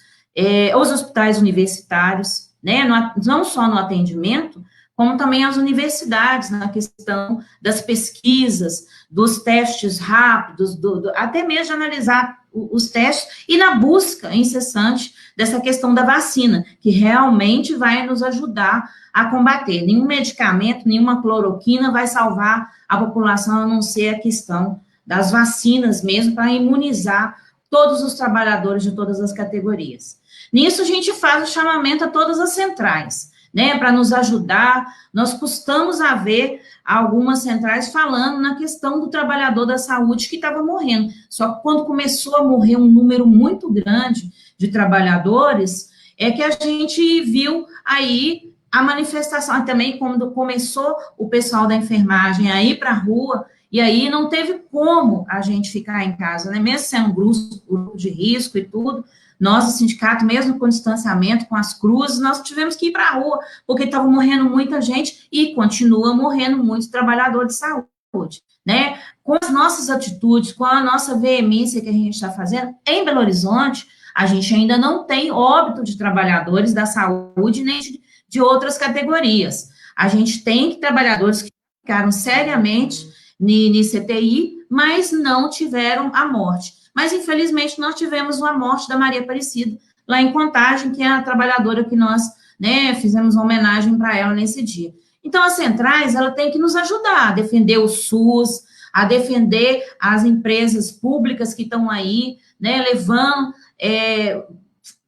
Speaker 4: os hospitais universitários, né? Não só no atendimento, como também as universidades, na questão das pesquisas, dos testes rápidos, até mesmo de analisar os testes, e na busca incessante dessa questão da vacina, que realmente vai nos ajudar a combater. Nenhum medicamento, nenhuma cloroquina vai salvar a população, a não ser a questão das vacinas mesmo, para imunizar todos os trabalhadores de todas as categorias. Nisso, a gente faz o chamamento a todas as centrais, né, para nos ajudar. Nós costumamos a ver algumas centrais falando na questão do trabalhador da saúde que estava morrendo. Só que quando começou a morrer um número muito grande de trabalhadores, é que a gente viu aí a manifestação, também quando começou o pessoal da enfermagem a ir para a rua, e aí não teve como a gente ficar em casa, né, mesmo sendo um grupo de risco e tudo. Nós, o sindicato, mesmo com distanciamento, com as cruzes, nós tivemos que ir para a rua, porque estava morrendo muita gente e continua morrendo muitos trabalhadores de saúde, né? Com as nossas atitudes, com a nossa veemência que a gente está fazendo, em Belo Horizonte, a gente ainda não tem óbito de trabalhadores da saúde nem de outras categorias. A gente tem trabalhadores que ficaram seriamente no CTI, mas não tiveram a morte. Mas, infelizmente, nós tivemos uma morte da Maria Aparecida, lá em Contagem, que é a trabalhadora que nós, né, fizemos uma homenagem para ela nesse dia. Então, as centrais, ela tem que nos ajudar a defender o SUS, a defender as empresas públicas que estão aí, né, levando,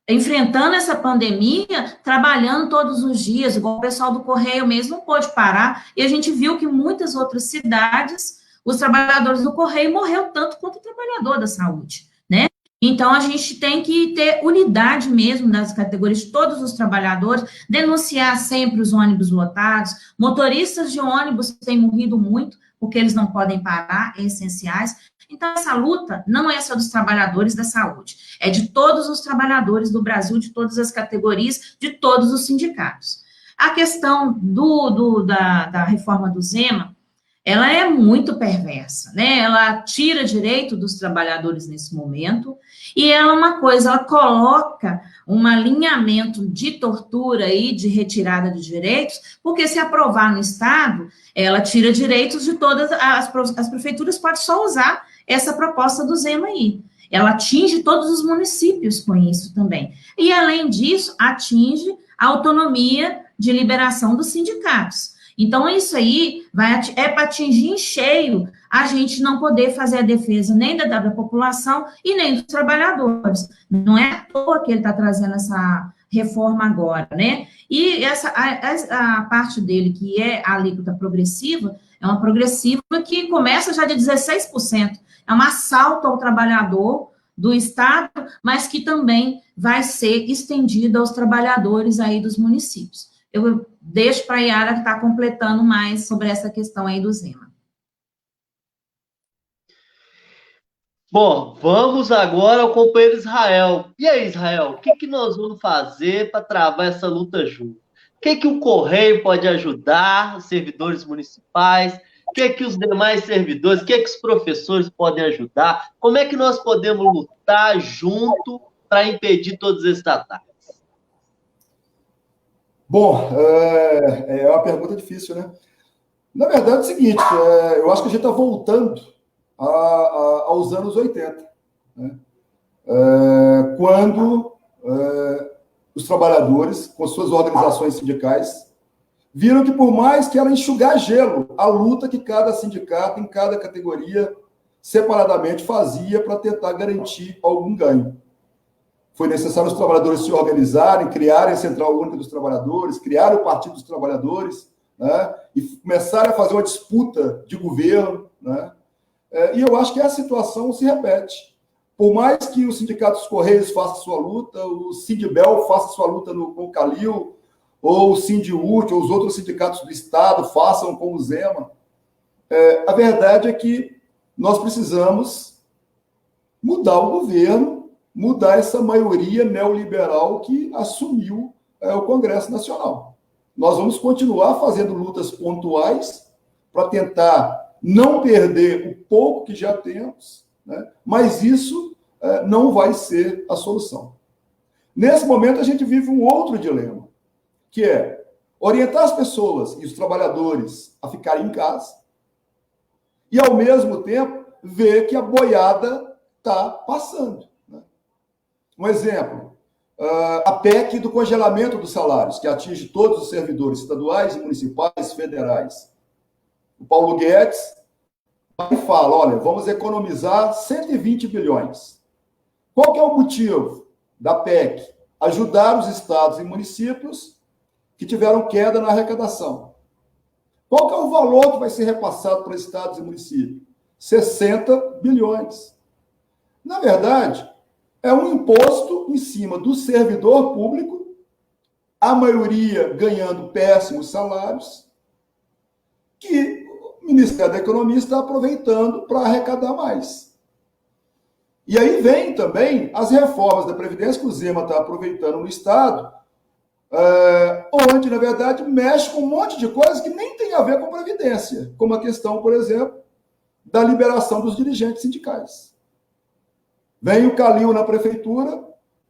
Speaker 4: enfrentando essa pandemia, trabalhando todos os dias, igual o pessoal do Correio mesmo não pôde parar, e a gente viu que muitas outras cidades, os trabalhadores do Correio morreram tanto quanto o trabalhador da saúde, né? Então, a gente tem que ter unidade mesmo das categorias de todos os trabalhadores, denunciar sempre os ônibus lotados, motoristas de ônibus têm morrido muito, porque eles não podem parar, essenciais. Então, essa luta não é só dos trabalhadores da saúde, é de todos os trabalhadores do Brasil, de todas as categorias, de todos os sindicatos. A questão da reforma do Zema, ela é muito perversa, né? Ela tira direito dos trabalhadores nesse momento, e ela ela coloca um alinhamento de tortura e de retirada de direitos, porque se aprovar no Estado, ela tira direitos de todas, as prefeituras podem só usar essa proposta do Zema aí. Ela atinge todos os municípios com isso também. E, além disso, atinge a autonomia de liberação dos sindicatos. Então, isso aí é para atingir em cheio a gente não poder fazer a defesa nem da população e nem dos trabalhadores. Não é à toa que ele está trazendo essa reforma agora, né? E a parte dele, que é a alíquota progressiva, É uma progressiva que começa já de 16%. É um assalto ao trabalhador do Estado, mas que também vai ser estendida aos trabalhadores aí dos municípios. Eu deixo para a Yara que está completando mais sobre essa questão aí do Zema.
Speaker 1: Bom, vamos agora ao companheiro Israel. E aí, Israel, o que nós vamos fazer para travar essa luta junto? O que o Correio pode ajudar, os servidores municipais? O que os demais servidores, o que os professores podem ajudar? Como é que nós podemos lutar junto para impedir todos esses ataques?
Speaker 3: Bom, é uma pergunta difícil, né? Na verdade, é o seguinte, eu acho que a gente está voltando aos anos 80, né? Quando os trabalhadores, com suas organizações sindicais, viram que, por mais que era enxugar gelo, a luta que cada sindicato, em cada categoria, separadamente fazia para tentar garantir algum ganho. Foi necessário os trabalhadores se organizarem, criarem a Central Única dos Trabalhadores, criarem o Partido dos Trabalhadores, né? E começarem a fazer uma disputa de governo, né? E eu acho que essa situação se repete. Por mais que o Sindicato dos Correios faça sua luta, o Sindibel faça sua luta com o Calil, ou o Sindiútil, ou os outros sindicatos do Estado façam com o Zema, a verdade é que nós precisamos mudar o governo, mudar essa maioria neoliberal que assumiu o Congresso Nacional. Nós vamos continuar fazendo lutas pontuais para tentar não perder o pouco que já temos, né? Mas isso não vai ser a solução. Nesse momento, a gente vive um outro dilema, que é orientar as pessoas e os trabalhadores a ficarem em casa e, ao mesmo tempo, ver que a boiada está passando, né? Um exemplo, a PEC do congelamento dos salários, que atinge todos os servidores estaduais e municipais, federais. O Paulo Guedes fala, olha, vamos economizar 120 bilhões. Qual que é o motivo da PEC? Ajudar os estados e municípios que tiveram queda na arrecadação. Qual que é o valor que vai ser repassado para estados e municípios? 60 bilhões. Na verdade, é um imposto em cima do servidor público, a maioria ganhando péssimos salários, que o Ministério da Economia está aproveitando para arrecadar mais. E aí vem também as reformas da Previdência que o Zema está aproveitando no Estado, onde, na verdade, mexe com um monte de coisas que nem tem a ver com Previdência, como a questão, por exemplo, da liberação dos dirigentes sindicais. Vem o Calil na prefeitura,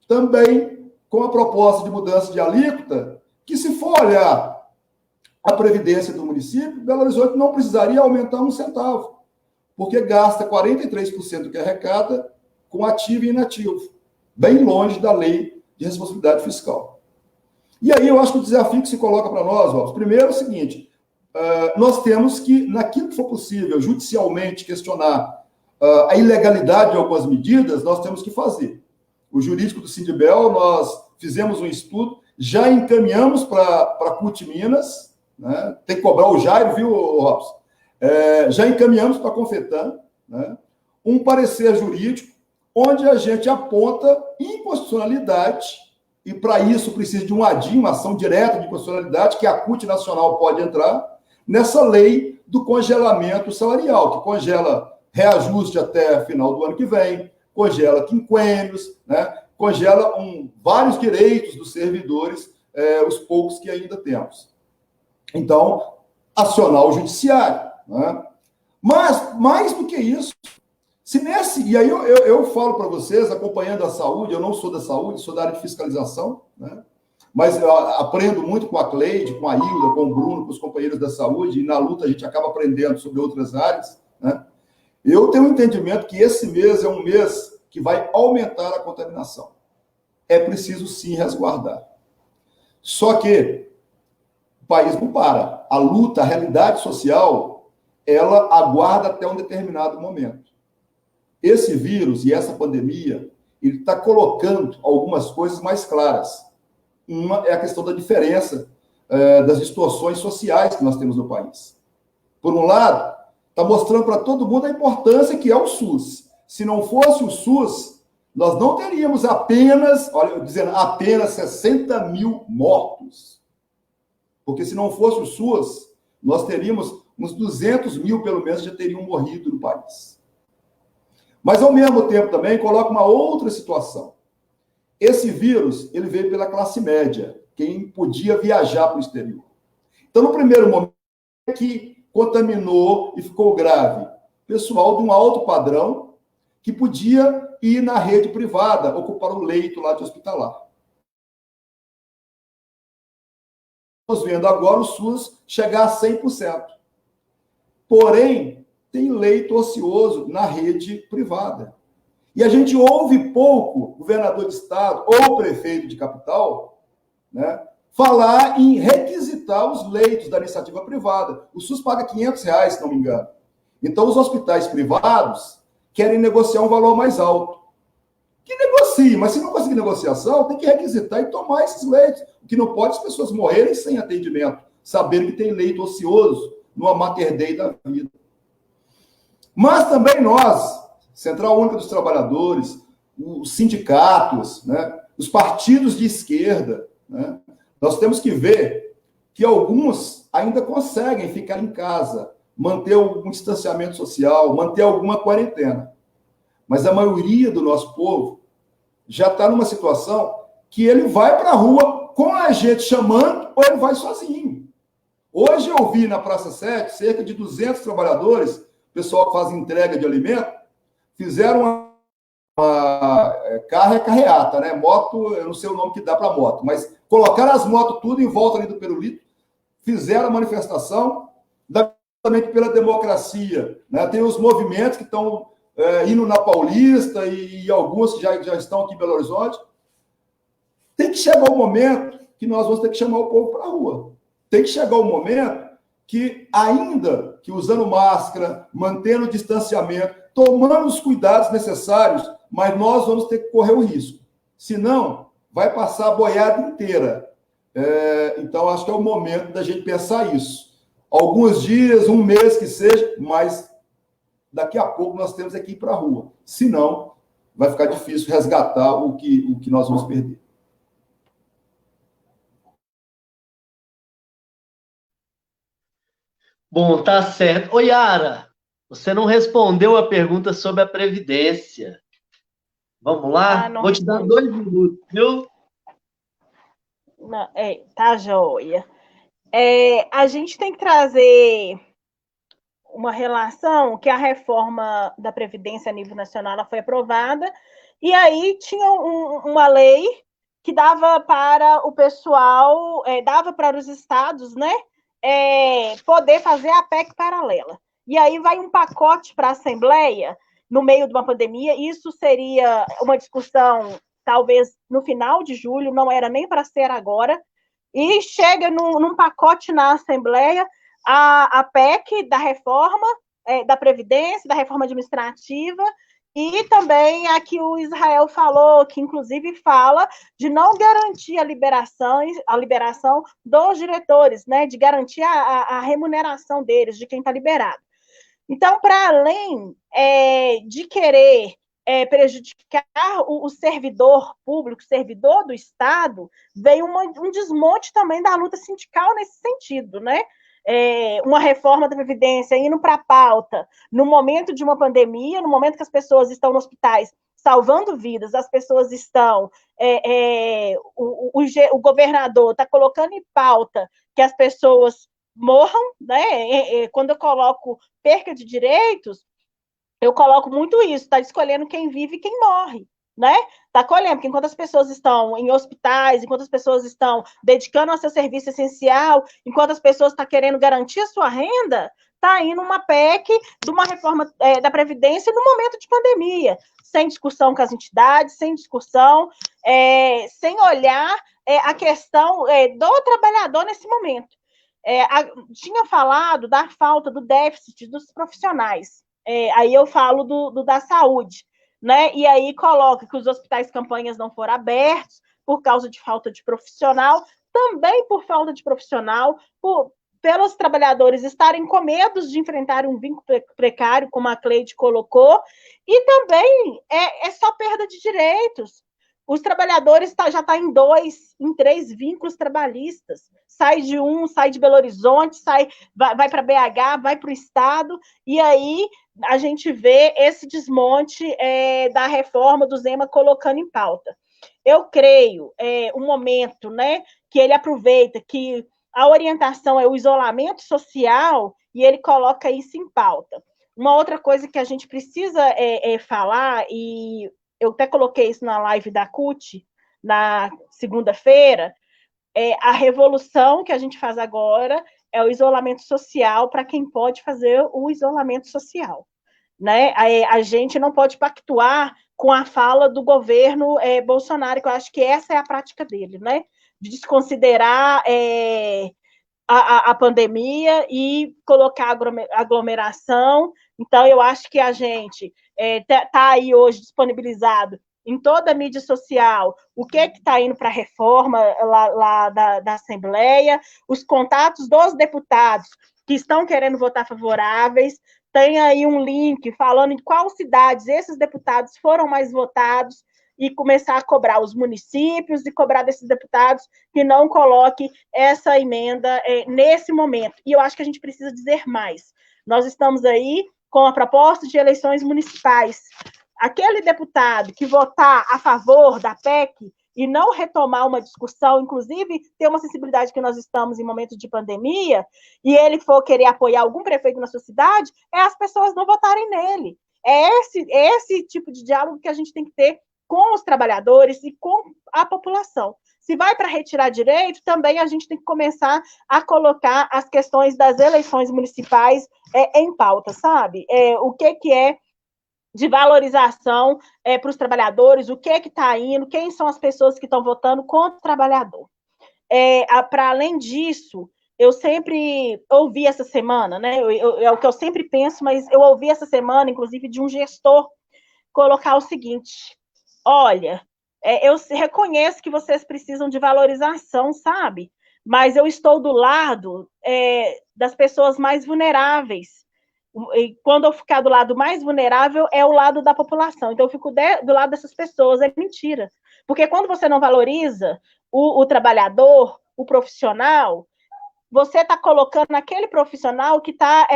Speaker 3: também com a proposta de mudança de alíquota, que se for olhar a previdência do município, Belo Horizonte não precisaria aumentar um centavo, porque gasta 43% do que arrecada com ativo e inativo, bem longe da lei de responsabilidade fiscal. E aí eu acho que o desafio que se coloca para nós, Robson, primeiro é o seguinte, nós temos que, naquilo que for possível, judicialmente questionar a ilegalidade de algumas medidas, nós temos que fazer. O jurídico do Sindibel, nós fizemos um estudo, já encaminhamos para a CUT Minas, né? Tem que cobrar o Jairo, viu, Robson? Já encaminhamos para a Confetan, né? Um parecer jurídico, onde a gente aponta inconstitucionalidade, e para isso precisa de um ADIM, uma ação direta de inconstitucionalidade, que a CUT Nacional pode entrar, nessa lei do congelamento salarial, que congela reajuste até final do ano que vem, congela quinquênios, né? Congela vários direitos dos servidores, os poucos que ainda temos. Então, acionar o judiciário, né? Mas, mais do que isso, e aí eu falo para vocês, acompanhando a saúde, eu não sou da saúde, sou da área de fiscalização, né? Mas eu aprendo muito com a Cleide, com a Hilda, com o Bruno, com os companheiros da saúde, e na luta a gente acaba aprendendo sobre outras áreas, né? Eu tenho um entendimento que esse mês é um mês que vai aumentar a contaminação. É preciso, sim, resguardar. Só que o país não para. A luta, a realidade social, ela aguarda até um determinado momento. Esse vírus e essa pandemia, ele está colocando algumas coisas mais claras. Uma é a questão da diferença das distorções sociais que nós temos no país. Por um lado, está mostrando para todo mundo a importância que é o SUS. Se não fosse o SUS, nós não teríamos apenas, olha, dizendo apenas 60 mil mortos. Porque se não fosse o SUS, nós teríamos uns 200 mil, pelo menos, já teriam morrido no país. Mas, ao mesmo tempo, também coloca uma outra situação. Esse vírus, ele veio pela classe média, quem podia viajar para o exterior. Então, no primeiro momento, que contaminou e ficou grave, pessoal de um alto padrão que podia ir na rede privada, ocupar um leito lá de hospitalar. Estamos vendo agora o SUS chegar a 100%. Porém, tem leito ocioso na rede privada. E a gente ouve pouco governador de estado ou prefeito de capital, né, falar em requisitar os leitos da iniciativa privada. O SUS paga R$500, se não me engano. Então, os hospitais privados querem negociar um valor mais alto. Que negocie, mas se não conseguir negociação, tem que requisitar e tomar esses leitos. O que não pode as pessoas morrerem sem atendimento, sabendo que tem leito ocioso numa Mater Dei da vida. Mas também nós, Central Única dos Trabalhadores, os sindicatos, né, os partidos de esquerda, né, nós temos que ver que alguns ainda conseguem ficar em casa, manter algum distanciamento social, manter alguma quarentena. Mas a maioria do nosso povo já está numa situação que ele vai para a rua com a gente chamando ou ele vai sozinho. Hoje eu vi na Praça 7 cerca de 200 trabalhadores, pessoal que faz entrega de alimento, fizeram uma carreata, né? Moto, eu não sei o nome que dá para moto, mas colocaram as motos tudo em volta ali do Perulito, fizeram a manifestação, também pela democracia, né? Tem os movimentos que estão indo na Paulista e alguns que já estão aqui em Belo Horizonte. Tem que chegar o momento que nós vamos ter que chamar o povo para a rua. Tem que chegar o momento que, ainda que usando máscara, mantendo o distanciamento, tomando os cuidados necessários, mas nós vamos ter que correr o risco. Senão, vai passar a boiada inteira. Então, acho que é o momento da gente pensar isso. Alguns dias, um mês que seja, mas daqui a pouco nós temos que ir para a rua. Senão, vai ficar difícil resgatar o que nós vamos perder.
Speaker 1: Bom, tá certo. Ô, Yara, você não respondeu a pergunta sobre a Previdência. Vamos lá? Vou te dar 2 minutos, viu?
Speaker 2: Não, tá joia. A gente tem que trazer uma relação que a reforma da Previdência a nível nacional ela foi aprovada, e aí tinha uma lei que dava para o pessoal, dava para os estados, né, poder fazer a PEC paralela. E aí vai um pacote para a Assembleia, no meio de uma pandemia, isso seria uma discussão, talvez, no final de julho, não era nem para ser agora, e chega num pacote na Assembleia a PEC da reforma da Previdência, da reforma administrativa, e também a que o Israel falou, que inclusive fala de não garantir a liberação dos diretores, né, de garantir a remuneração deles, de quem está liberado. Então, para além de querer prejudicar o servidor público, servidor do Estado, veio um desmonte também da luta sindical nesse sentido, né? Uma reforma da Previdência indo para a pauta no momento de uma pandemia, no momento que as pessoas estão nos hospitais salvando vidas, as pessoas estão... o governador está colocando em pauta que as pessoas morram, né? Quando eu coloco perca de direitos, eu coloco muito isso, está escolhendo quem vive e quem morre, né? Está colhendo, porque enquanto as pessoas estão em hospitais, enquanto as pessoas estão dedicando ao seu serviço essencial, enquanto as pessoas estão querendo garantir a sua renda, está indo uma PEC de uma reforma da Previdência no momento de pandemia, sem discussão com as entidades, sem discussão, sem olhar a questão do trabalhador nesse momento. Tinha falado da falta do déficit dos profissionais. Aí eu falo da saúde, né? E aí coloca que os hospitais campanhas não foram abertos por causa de falta de profissional, também por falta de profissional, pelos trabalhadores estarem com medo de enfrentar um vínculo precário, como a Cleide colocou, e também é só perda de direitos. Os trabalhadores já estão em 3 vínculos trabalhistas. Sai de um, sai de Belo Horizonte, vai para BH, vai para o Estado, e aí a gente vê esse desmonte da reforma do Zema colocando em pauta. Eu creio, um momento, né, que ele aproveita que a orientação é o isolamento social e ele coloca isso em pauta. Uma outra coisa que a gente precisa falar, e eu até coloquei isso na live da CUT, na segunda-feira, a revolução que a gente faz agora é o isolamento social para quem pode fazer o isolamento social. Né? A gente não pode pactuar com a fala do governo Bolsonaro, que eu acho que essa é a prática dele, né? De desconsiderar a pandemia e colocar aglomeração. Então, eu acho que a gente está aí hoje disponibilizado em toda a mídia social o que está indo para a reforma lá da Assembleia, os contatos dos deputados que estão querendo votar favoráveis. Tem aí um link falando em quais cidades esses deputados foram mais votados e começar a cobrar os municípios e cobrar desses deputados que não coloquem essa emenda nesse momento. E eu acho que a gente precisa dizer mais. Nós estamos aí com a proposta de eleições municipais. Aquele deputado que votar a favor da PEC e não retomar uma discussão, inclusive ter uma sensibilidade que nós estamos em momento de pandemia, e ele for querer apoiar algum prefeito na sua cidade, as pessoas não votarem nele. É esse tipo de diálogo que a gente tem que ter com os trabalhadores e com a população. Se vai para retirar direito, também a gente tem que começar a colocar as questões das eleições municipais em pauta, sabe? O que é de valorização para os trabalhadores, o que está indo, quem são as pessoas que estão votando contra o trabalhador. Para além disso, eu sempre ouvi essa semana, né? É o que eu sempre penso, mas eu ouvi essa semana, inclusive, de um gestor colocar o seguinte: olha, eu reconheço que vocês precisam de valorização, sabe? Mas eu estou do lado das pessoas mais vulneráveis. E quando eu ficar do lado mais vulnerável, é o lado da população. Então, eu fico do lado dessas pessoas. É mentira. Porque quando você não valoriza o trabalhador, o profissional, você está colocando aquele profissional que está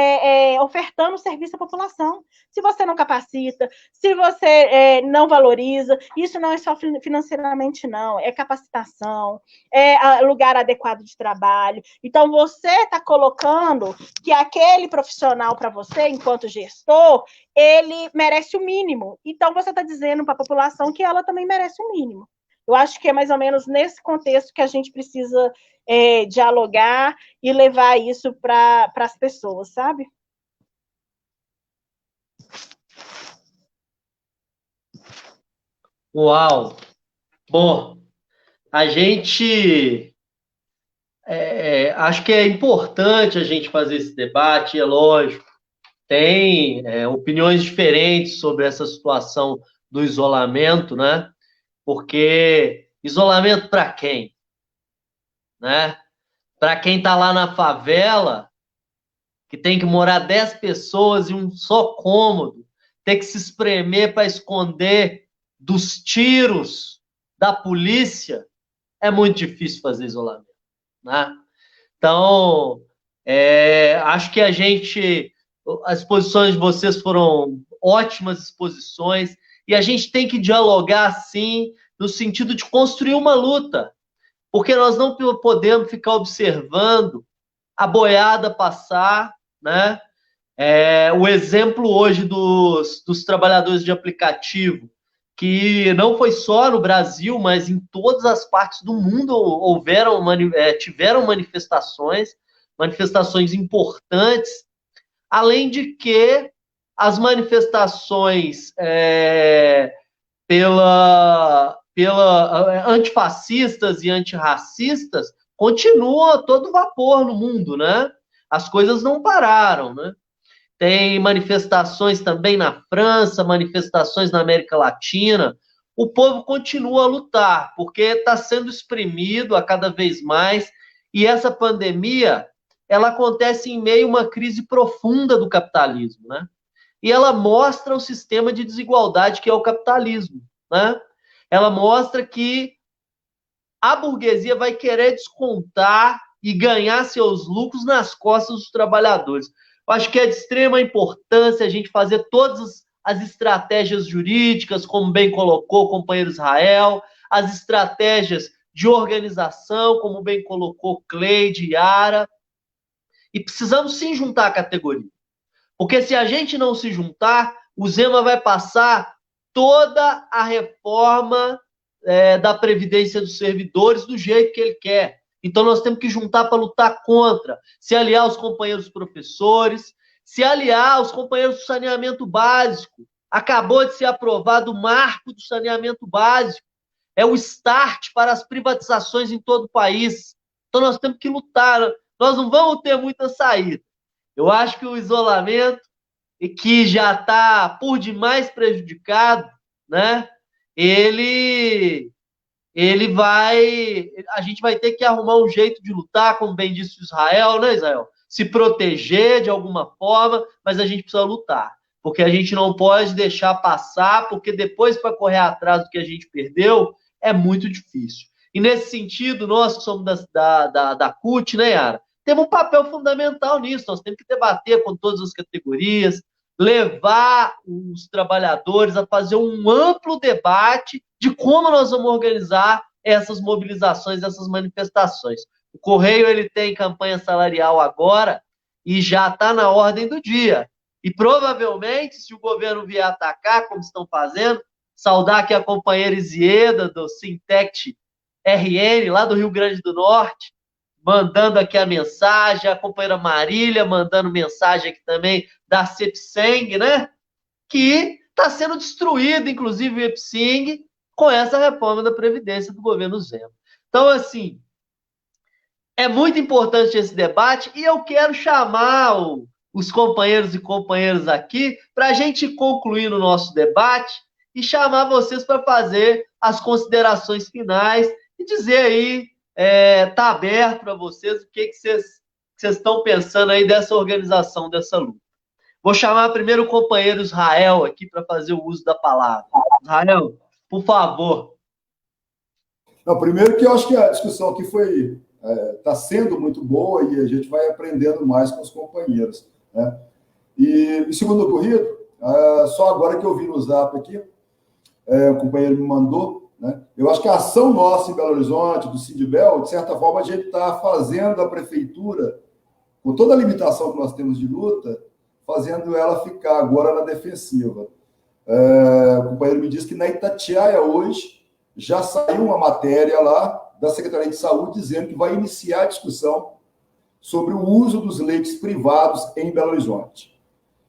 Speaker 2: ofertando serviço à população. Se você não capacita, se você não valoriza, isso não é só financeiramente, não. É capacitação, lugar adequado de trabalho. Então, você está colocando que aquele profissional para você, enquanto gestor, ele merece o mínimo. Então, você está dizendo para a população que ela também merece o mínimo. Eu acho que é mais ou menos nesse contexto que a gente precisa dialogar e levar isso para as pessoas, sabe?
Speaker 1: Uau! Bom, a gente acho que é importante a gente fazer esse debate, é lógico. Tem opiniões diferentes sobre essa situação do isolamento, né? Porque isolamento para quem? Né? Para quem está lá na favela, que tem que morar 10 pessoas em um só cômodo, ter que se espremer para esconder dos tiros da polícia, é muito difícil fazer isolamento. Né? Então, acho que as exposições de vocês foram ótimas exposições, e a gente tem que dialogar, sim, no sentido de construir uma luta, porque nós não podemos ficar observando a boiada passar, né? O exemplo hoje dos trabalhadores de aplicativo, que não foi só no Brasil, mas em todas as partes do mundo tiveram manifestações importantes, além de que as manifestações antifascistas e antirracistas continuam a todo vapor no mundo, né? As coisas não pararam, né? Tem manifestações também na França, manifestações na América Latina. O povo continua a lutar, porque está sendo exprimido a cada vez mais, e essa pandemia ela acontece em meio a uma crise profunda do capitalismo, né? E ela mostra o sistema de desigualdade que é o capitalismo, né? Ela mostra que a burguesia vai querer descontar e ganhar seus lucros nas costas dos trabalhadores. Eu acho que é de extrema importância a gente fazer todas as estratégias jurídicas, como bem colocou o companheiro Israel, as estratégias de organização, como bem colocou Cleide e Yara, e precisamos sim juntar a categoria. Porque se a gente não se juntar, o Zema vai passar toda a reforma da Previdência dos servidores do jeito que ele quer. Então nós temos que juntar para lutar contra, se aliar aos companheiros professores, se aliar aos companheiros do saneamento básico. Acabou de ser aprovado o marco do saneamento básico. É o start para as privatizações em todo o país. Então nós temos que lutar. Nós não vamos ter muita saída. Eu acho que o isolamento, que já está por demais prejudicado, né? A gente vai ter que arrumar um jeito de lutar, como bem disse o Israel, né, Israel? Se proteger de alguma forma, mas a gente precisa lutar, porque a gente não pode deixar passar, porque depois, para correr atrás do que a gente perdeu, é muito difícil. E nesse sentido, nós que somos da CUT, né, Yara? Temos um papel fundamental nisso, nós temos que debater com todas as categorias, levar os trabalhadores a fazer um amplo debate de como nós vamos organizar essas mobilizações, essas manifestações. O Correio ele tem campanha salarial agora e já está na ordem do dia. E provavelmente, se o governo vier atacar, como estão fazendo, saudar aqui a companheira Isieda, do Sintect RN, lá do Rio Grande do Norte, mandando aqui a mensagem, a companheira Marília mandando mensagem aqui também da Cepseng, né? Que está sendo destruído, inclusive, o Epsing, com essa reforma da Previdência do governo Zema. Então, assim, é muito importante esse debate e eu quero chamar os companheiros e companheiras aqui para a gente concluir o nosso debate e chamar vocês para fazer as considerações finais e dizer aí, tá aberto para vocês o que vocês estão pensando aí dessa organização, dessa luta. Vou chamar primeiro o companheiro Israel aqui para fazer o uso da palavra. Israel, por favor.
Speaker 3: Não, primeiro que eu acho que a discussão aqui está sendo muito boa e a gente vai aprendendo mais com os companheiros, né? E segundo ocorrido, só agora que eu vi no Zap aqui, o companheiro me mandou, né? Eu acho que a ação nossa em Belo Horizonte, do Sindibel, de certa forma, a gente está fazendo a prefeitura, com toda a limitação que nós temos de luta, fazendo ela ficar agora na defensiva. O companheiro me disse que na Itatiaia hoje já saiu uma matéria lá da Secretaria de Saúde dizendo que vai iniciar a discussão sobre o uso dos leitos privados em Belo Horizonte.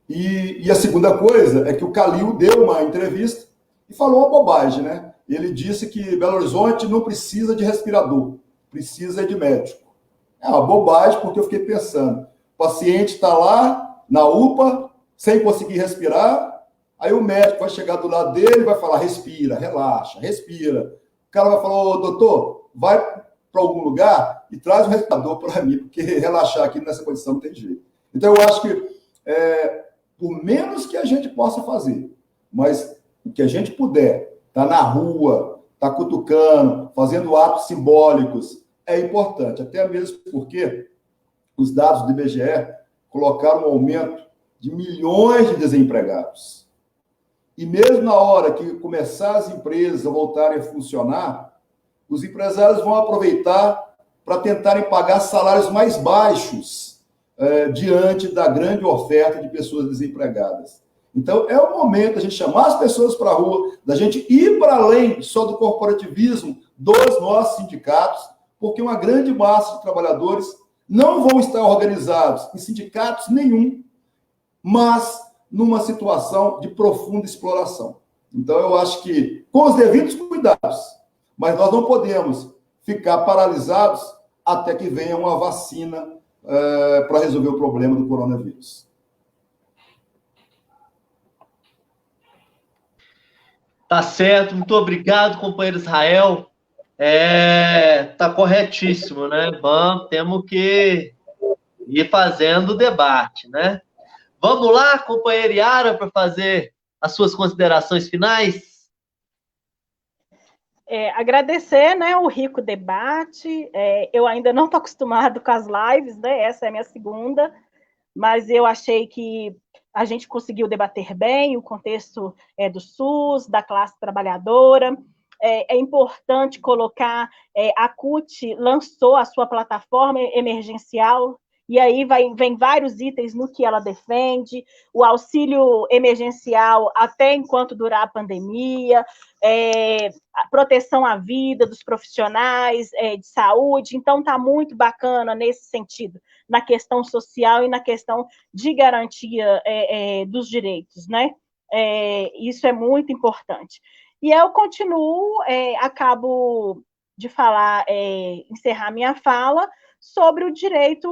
Speaker 3: E a segunda coisa é que o Calil deu uma entrevista e falou uma bobagem, né? Ele disse que Belo Horizonte não precisa de respirador, precisa de médico. É uma bobagem, porque eu fiquei pensando, o paciente está lá na UPA, sem conseguir respirar, aí o médico vai chegar do lado dele e vai falar, respira, relaxa, respira. O cara vai falar, ô, doutor, vai para algum lugar e traz um respirador para mim, porque relaxar aqui nessa condição não tem jeito. Então, eu acho que, por menos que a gente possa fazer, mas o que a gente puder, tá na rua, tá cutucando, fazendo atos simbólicos, é importante, até mesmo porque os dados do IBGE colocaram um aumento de milhões de desempregados. E mesmo na hora que começar as empresas a voltarem a funcionar, os empresários vão aproveitar para tentarem pagar salários mais baixos diante da grande oferta de pessoas desempregadas. Então, é o momento da gente chamar as pessoas para a rua, da gente ir para além só do corporativismo dos nossos sindicatos, porque uma grande massa de trabalhadores não vão estar organizados em sindicatos nenhum, mas numa situação de profunda exploração. Então, eu acho que, com os devidos cuidados, mas nós não podemos ficar paralisados até que venha uma vacina para resolver o problema do coronavírus.
Speaker 1: Tá certo, muito obrigado, companheiro Israel. Tá corretíssimo, né? Temos que E fazendo o debate, né? Vamos lá, companheira Yara, para fazer as suas considerações finais?
Speaker 2: Agradecer, né, o rico debate. Eu ainda não estou acostumado com as lives, né? Essa é a minha segunda, mas eu achei que a gente conseguiu debater bem o contexto do SUS, da classe trabalhadora. É importante colocar, a CUT lançou a sua plataforma emergencial, e aí vem vários itens no que ela defende, o auxílio emergencial até enquanto durar a pandemia, a proteção à vida dos profissionais de saúde. Então, está muito bacana nesse sentido, na questão social e na questão de garantia dos direitos, né? Isso é muito importante. E eu continuo, acabo de falar, encerrar minha fala sobre o direito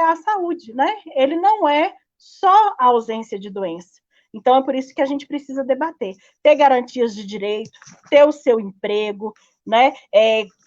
Speaker 2: à saúde, né? Ele não é só a ausência de doença. Então, é por isso que a gente precisa debater. Ter garantias de direito, ter o seu emprego, né?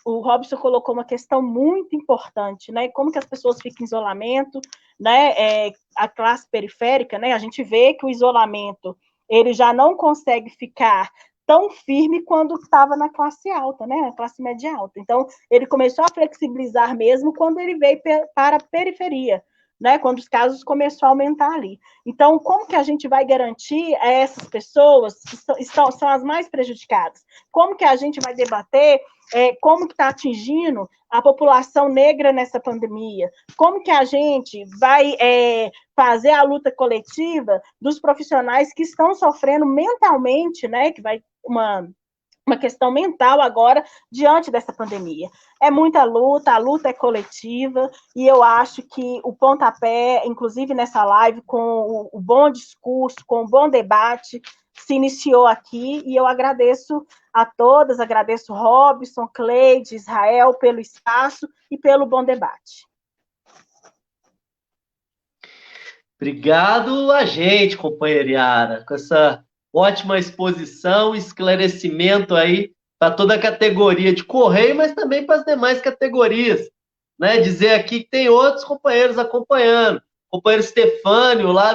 Speaker 2: O Robson colocou uma questão muito importante, né? Como que as pessoas ficam em isolamento, né? A classe periférica, né? A gente vê que o isolamento, ele já não consegue ficar tão firme quando estava na classe alta, né? Na classe média alta. Então, ele começou a flexibilizar mesmo quando ele veio para a periferia, né? Quando os casos começaram a aumentar ali. Então, como que a gente vai garantir a essas pessoas que são as mais prejudicadas? Como que a gente vai debater como que está atingindo a população negra nessa pandemia? Como que a gente vai fazer a luta coletiva dos profissionais que estão sofrendo mentalmente, né? Que vai uma questão mental agora diante dessa pandemia. É muita luta, a luta é coletiva, e eu acho que o pontapé, inclusive nessa live, com o bom discurso, com o bom debate, se iniciou aqui, e eu agradeço a todas, agradeço Robson, Cleide, Israel, pelo espaço e pelo bom debate.
Speaker 1: Obrigado a gente, companheira Yara, com essa ótima exposição, esclarecimento aí para toda a categoria de Correio, mas também para as demais categorias, né? Dizer aqui que tem outros companheiros acompanhando. O companheiro Stefânio, lá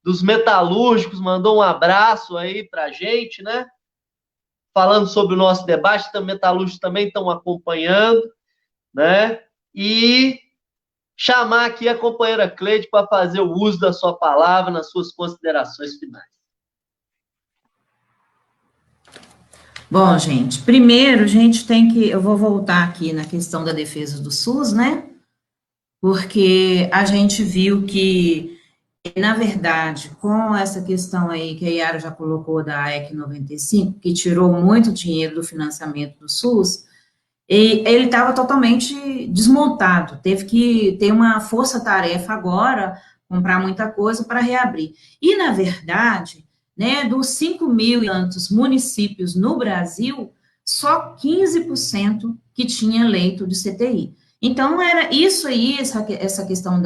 Speaker 1: dos metalúrgicos, mandou um abraço aí para a gente, né? Falando sobre o nosso debate, então, metalúrgicos também estão acompanhando, né? E chamar aqui a companheira Cleide para fazer o uso da sua palavra nas suas considerações finais.
Speaker 4: Bom, gente, primeiro a gente tem que, eu vou voltar aqui na questão da defesa do SUS, né? Porque a gente viu que, na verdade, com essa questão aí que a Yara já colocou da EC 95, que tirou muito dinheiro do financiamento do SUS, e ele estava totalmente desmontado, teve que ter uma força-tarefa agora, comprar muita coisa para reabrir. E, na verdade, né, dos 5.000 e tantos municípios no Brasil, só 15% que tinha leito de CTI. Então, era isso aí, essa questão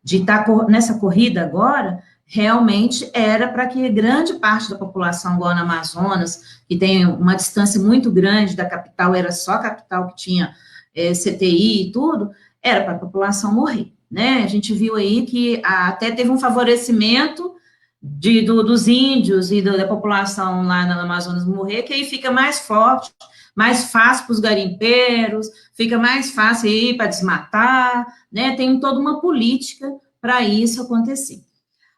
Speaker 4: de estar nessa corrida agora, realmente era para que grande parte da população, igual no Amazonas, que tem uma distância muito grande da capital, era só a capital que tinha CTI e tudo, era para a população morrer, né? A gente viu aí que até teve um favorecimento dos índios e da população lá no Amazonas morrer, que aí fica mais forte, mais fácil para os garimpeiros, fica mais fácil aí para desmatar, né? Tem toda uma política para isso acontecer.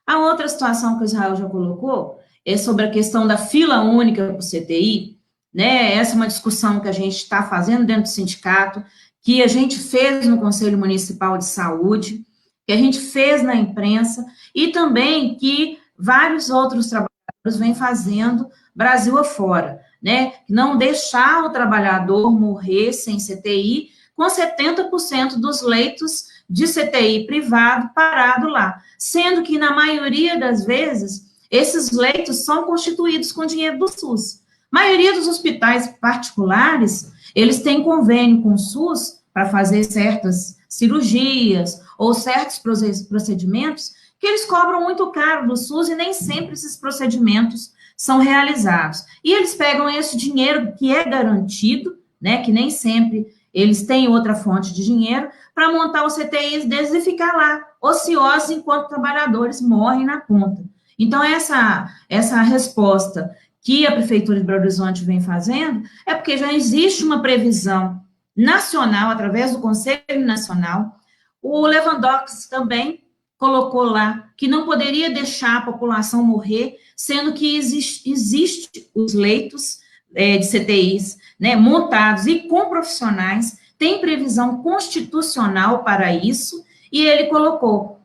Speaker 4: A outra situação que o Israel já colocou é sobre a questão da fila única para o CTI, né? Essa é uma discussão que a gente está fazendo dentro do sindicato, que a gente fez no Conselho Municipal de Saúde, que a gente fez na imprensa, e também que vários outros trabalhadores vêm fazendo Brasil afora, né? Não deixar o trabalhador morrer sem CTI, com 70% dos leitos de CTI privado parado lá, sendo que, na maioria das vezes, esses leitos são constituídos com dinheiro do SUS. A maioria dos hospitais particulares, eles têm convênio com o SUS para fazer certas cirurgias ou certos procedimentos que eles cobram muito caro do SUS e nem sempre esses procedimentos são realizados. E eles pegam esse dinheiro que é garantido, né, que nem sempre eles têm outra fonte de dinheiro para montar os CTIs deles e ficar lá, ociosos, enquanto trabalhadores morrem na ponta. Então, essa resposta que a Prefeitura de Belo Horizonte vem fazendo é porque já existe uma previsão nacional, através do Conselho Nacional. O Lewandowski também colocou lá que não poderia deixar a população morrer, sendo que existe os leitos de CTIs, né, montados e com profissionais, tem previsão constitucional para isso, e ele colocou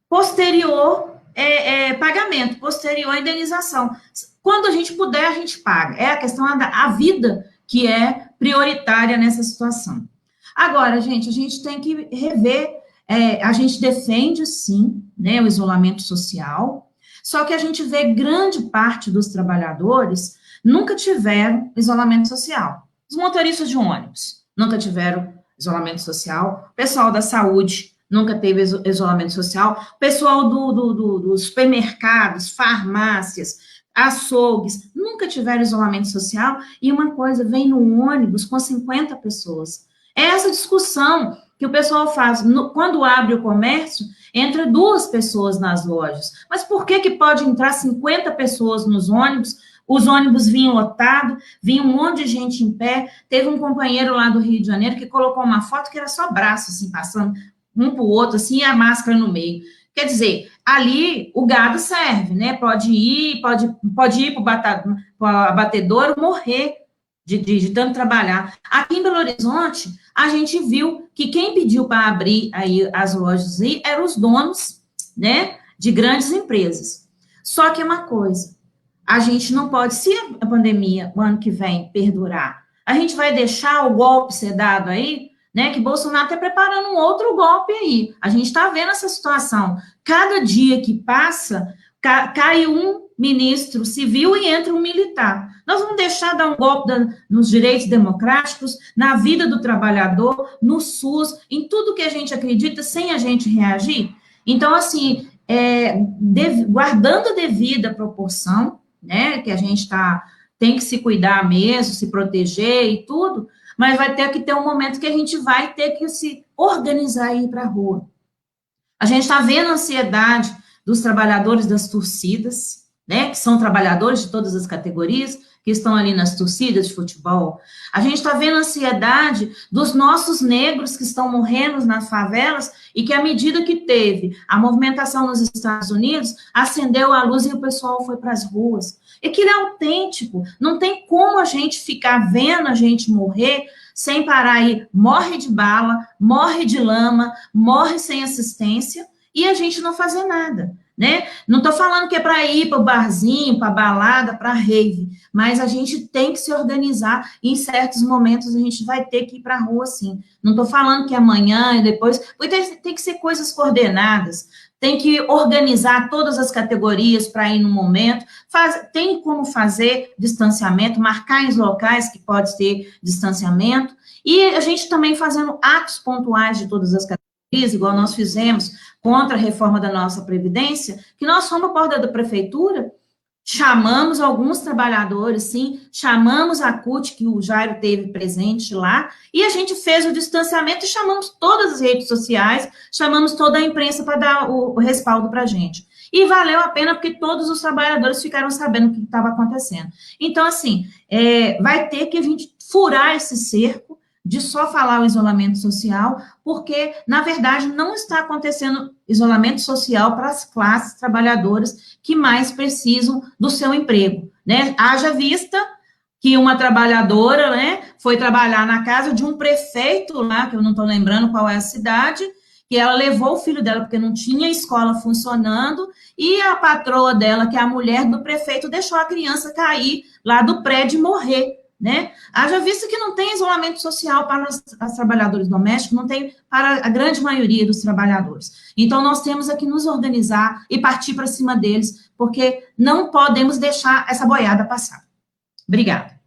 Speaker 4: posterior pagamento, posterior indenização. Quando a gente puder, a gente paga. É a questão da vida que é prioritária nessa situação. Agora, gente, a gente tem que rever, a gente defende, sim, né, o isolamento social, só que a gente vê grande parte dos trabalhadores nunca tiveram isolamento social. Os motoristas de ônibus nunca tiveram isolamento social, o pessoal da saúde nunca teve isolamento social, o pessoal dos supermercados, farmácias, açougues, nunca tiveram isolamento social, e uma coisa, vem no ônibus com 50 pessoas. É essa discussão que o pessoal faz, quando abre o comércio, entra 2 pessoas nas lojas, mas por que pode entrar 50 pessoas nos ônibus? Os ônibus vinham lotados, vinha um monte de gente em pé, teve um companheiro lá do Rio de Janeiro que colocou uma foto que era só braço, assim, passando um para o outro, assim, e a máscara no meio. Quer dizer, ali o gado serve, né? Pode ir para o abatedouro, morrer de tanto trabalhar. Aqui em Belo Horizonte, a gente viu que quem pediu para abrir aí as lojas aí eram os donos, né, de grandes empresas. Só que é uma coisa, a gente não pode, se a pandemia, o ano que vem, perdurar, a gente vai deixar o golpe ser dado aí, né, que Bolsonaro está preparando um outro golpe aí. A gente está vendo essa situação. Cada dia que passa, cai um ministro civil e entra um militar. Nós vamos deixar dar um golpe nos direitos democráticos, na vida do trabalhador, no SUS, em tudo que a gente acredita, sem a gente reagir? Então, assim, guardando a devida proporção, né, que a gente tem que se cuidar mesmo, se proteger e tudo, mas vai ter que ter um momento que a gente vai ter que se organizar e ir para a rua. A gente está vendo a ansiedade dos trabalhadores das torcidas, né, que são trabalhadores de todas as categorias, que estão ali nas torcidas de futebol. A gente está vendo a ansiedade dos nossos negros que estão morrendo nas favelas e que, à medida que teve a movimentação nos Estados Unidos, acendeu a luz e o pessoal foi para as ruas. Aquilo é autêntico, não tem como a gente ficar vendo a gente morrer sem parar aí, morre de bala, morre de lama, morre sem assistência, e a gente não fazer nada, né? Não estou falando que é para ir para o barzinho, para a balada, para a rave, mas a gente tem que se organizar, e em certos momentos a gente vai ter que ir para a rua, sim. Não estou falando que amanhã e depois, tem que ser coisas coordenadas, tem que organizar todas as categorias para ir no momento, tem como fazer distanciamento, marcar em locais que pode ter distanciamento, e a gente também fazendo atos pontuais de todas as categorias, igual nós fizemos contra a reforma da nossa Previdência, que nós fomos à porta da prefeitura, chamamos alguns trabalhadores, sim, chamamos a CUT, que o Jairo teve presente lá, e a gente fez o distanciamento e chamamos todas as redes sociais, chamamos toda a imprensa para dar o respaldo para a gente. E valeu a pena porque todos os trabalhadores ficaram sabendo o que estava acontecendo. Então, assim, vai ter que a gente furar esse cerco de só falar o isolamento social, porque, na verdade, não está acontecendo isolamento social para as classes trabalhadoras que mais precisam do seu emprego, né? Haja vista que uma trabalhadora, né, foi trabalhar na casa de um prefeito lá, que eu não estou lembrando qual é a cidade, que ela levou o filho dela porque não tinha escola funcionando, e a patroa dela, que é a mulher do prefeito, deixou a criança cair lá do prédio e morrer, né? Haja visto que não tem isolamento social para os trabalhadores domésticos, não tem para a grande maioria dos trabalhadores. Então, nós temos que nos organizar e partir para cima deles, porque não podemos deixar essa boiada passar. Obrigada.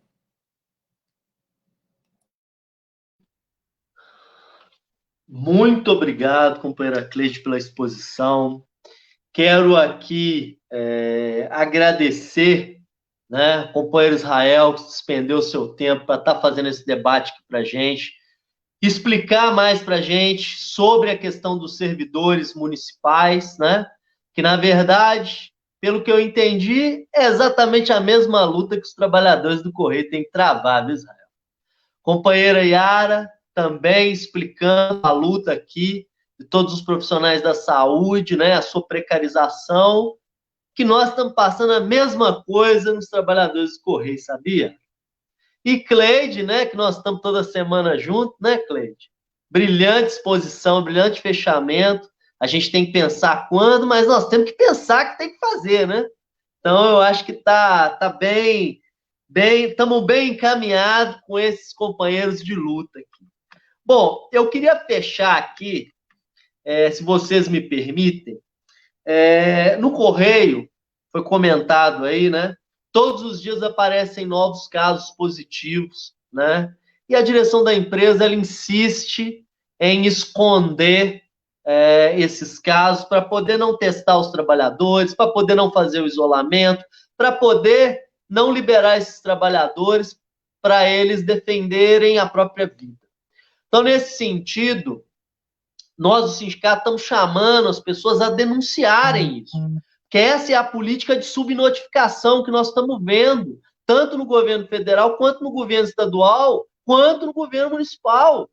Speaker 1: Muito obrigado, companheira Cleide, pela exposição. Quero aqui agradecer, né, companheiro Israel, que despendeu o seu tempo para estar fazendo esse debate aqui para a gente. explicar mais para a gente sobre a questão dos servidores municipais, né? Que, na verdade, pelo que eu entendi, é exatamente a mesma luta que os trabalhadores do Correio têm que travar, viu, Israel? Companheira Yara, também explicando a luta aqui de todos os profissionais da saúde, né? A sua precarização, que nós estamos passando a mesma coisa nos trabalhadores do Correio, sabia? E Cleide, né, que nós estamos toda semana juntos, né, Cleide? Brilhante exposição, brilhante fechamento. A gente tem que pensar quando, mas nós temos que pensar que tem que fazer, né? Então, eu acho que tá bem, estamos bem encaminhados com esses companheiros de luta aqui. Bom, eu queria fechar aqui, se vocês me permitem, no Correio, foi comentado aí, né? Todos os dias aparecem novos casos positivos, né? E a direção da empresa, ela insiste em esconder esses casos para poder não testar os trabalhadores, para poder não fazer o isolamento, para poder não liberar esses trabalhadores para eles defenderem a própria vida. Então, nesse sentido, nós, do sindicato, estamos chamando as pessoas a denunciarem isso. Que essa é a política de subnotificação que nós estamos vendo, tanto no governo federal, quanto no governo estadual, quanto no governo municipal.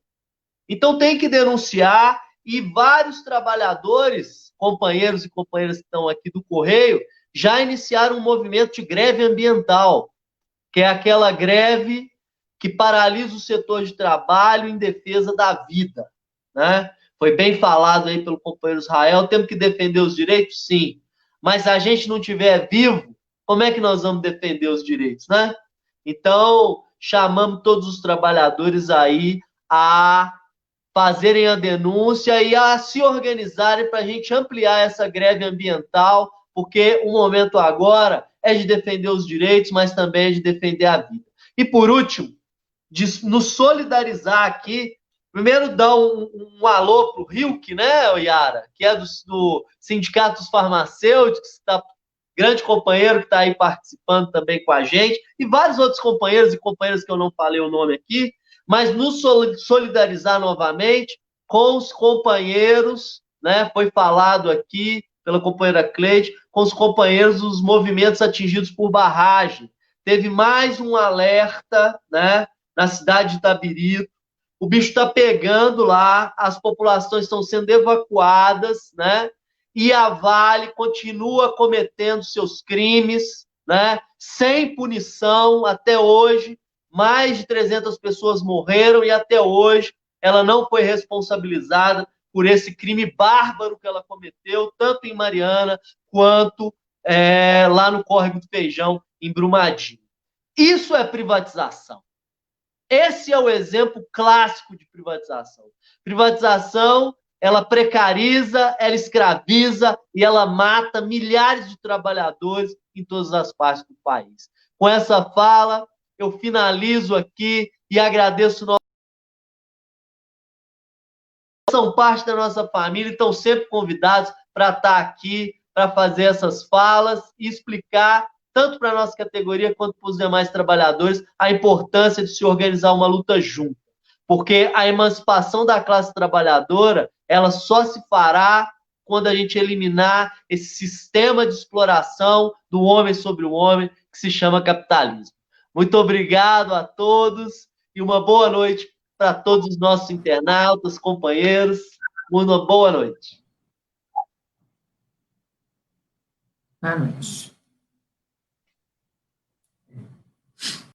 Speaker 1: Então, tem que denunciar, e vários trabalhadores, companheiros e companheiras que estão aqui do Correio, já iniciaram um movimento de greve ambiental, que é aquela greve que paralisa o setor de trabalho em defesa da vida, né? Foi bem falado aí pelo companheiro Israel, temos que defender os direitos, sim. Mas se a gente não estiver vivo, como é que nós vamos defender os direitos, né? Então, chamamos todos os trabalhadores aí a fazerem a denúncia e a se organizarem para a gente ampliar essa greve ambiental, porque o momento agora é de defender os direitos, mas também é de defender a vida. E, por último, de nos solidarizar aqui. Primeiro, dar um alô para o Rilke, né, Yara? Que é do Sindicato dos Farmacêuticos, grande companheiro que está aí participando também com a gente, e vários outros companheiros e companheiras que eu não falei o nome aqui, mas nos solidarizar novamente com os companheiros, né? Foi falado aqui pela companheira Cleide, com os companheiros dos movimentos atingidos por barragem. Teve mais um alerta, né, na cidade de Itabirito. O bicho está pegando lá, as populações estão sendo evacuadas, né? E a Vale continua cometendo seus crimes, né? Sem punição até hoje. Mais de 300 pessoas morreram e até hoje ela não foi responsabilizada por esse crime bárbaro que ela cometeu, tanto em Mariana quanto lá no Córrego do Feijão, em Brumadinho. Isso é privatização. Esse é o exemplo clássico de privatização. Privatização, ela precariza, ela escraviza e ela mata milhares de trabalhadores em todas as partes do país. Com essa fala, eu finalizo aqui e agradeço. São parte da nossa família e estão sempre convidados para estar aqui, para fazer essas falas e explicar tanto para a nossa categoria quanto para os demais trabalhadores, a importância de se organizar uma luta junta. Porque a emancipação da classe trabalhadora, ela só se fará quando a gente eliminar esse sistema de exploração do homem sobre o homem, que se chama capitalismo. Muito obrigado a todos e uma boa noite para todos os nossos internautas, companheiros. Uma boa noite.
Speaker 4: Boa noite.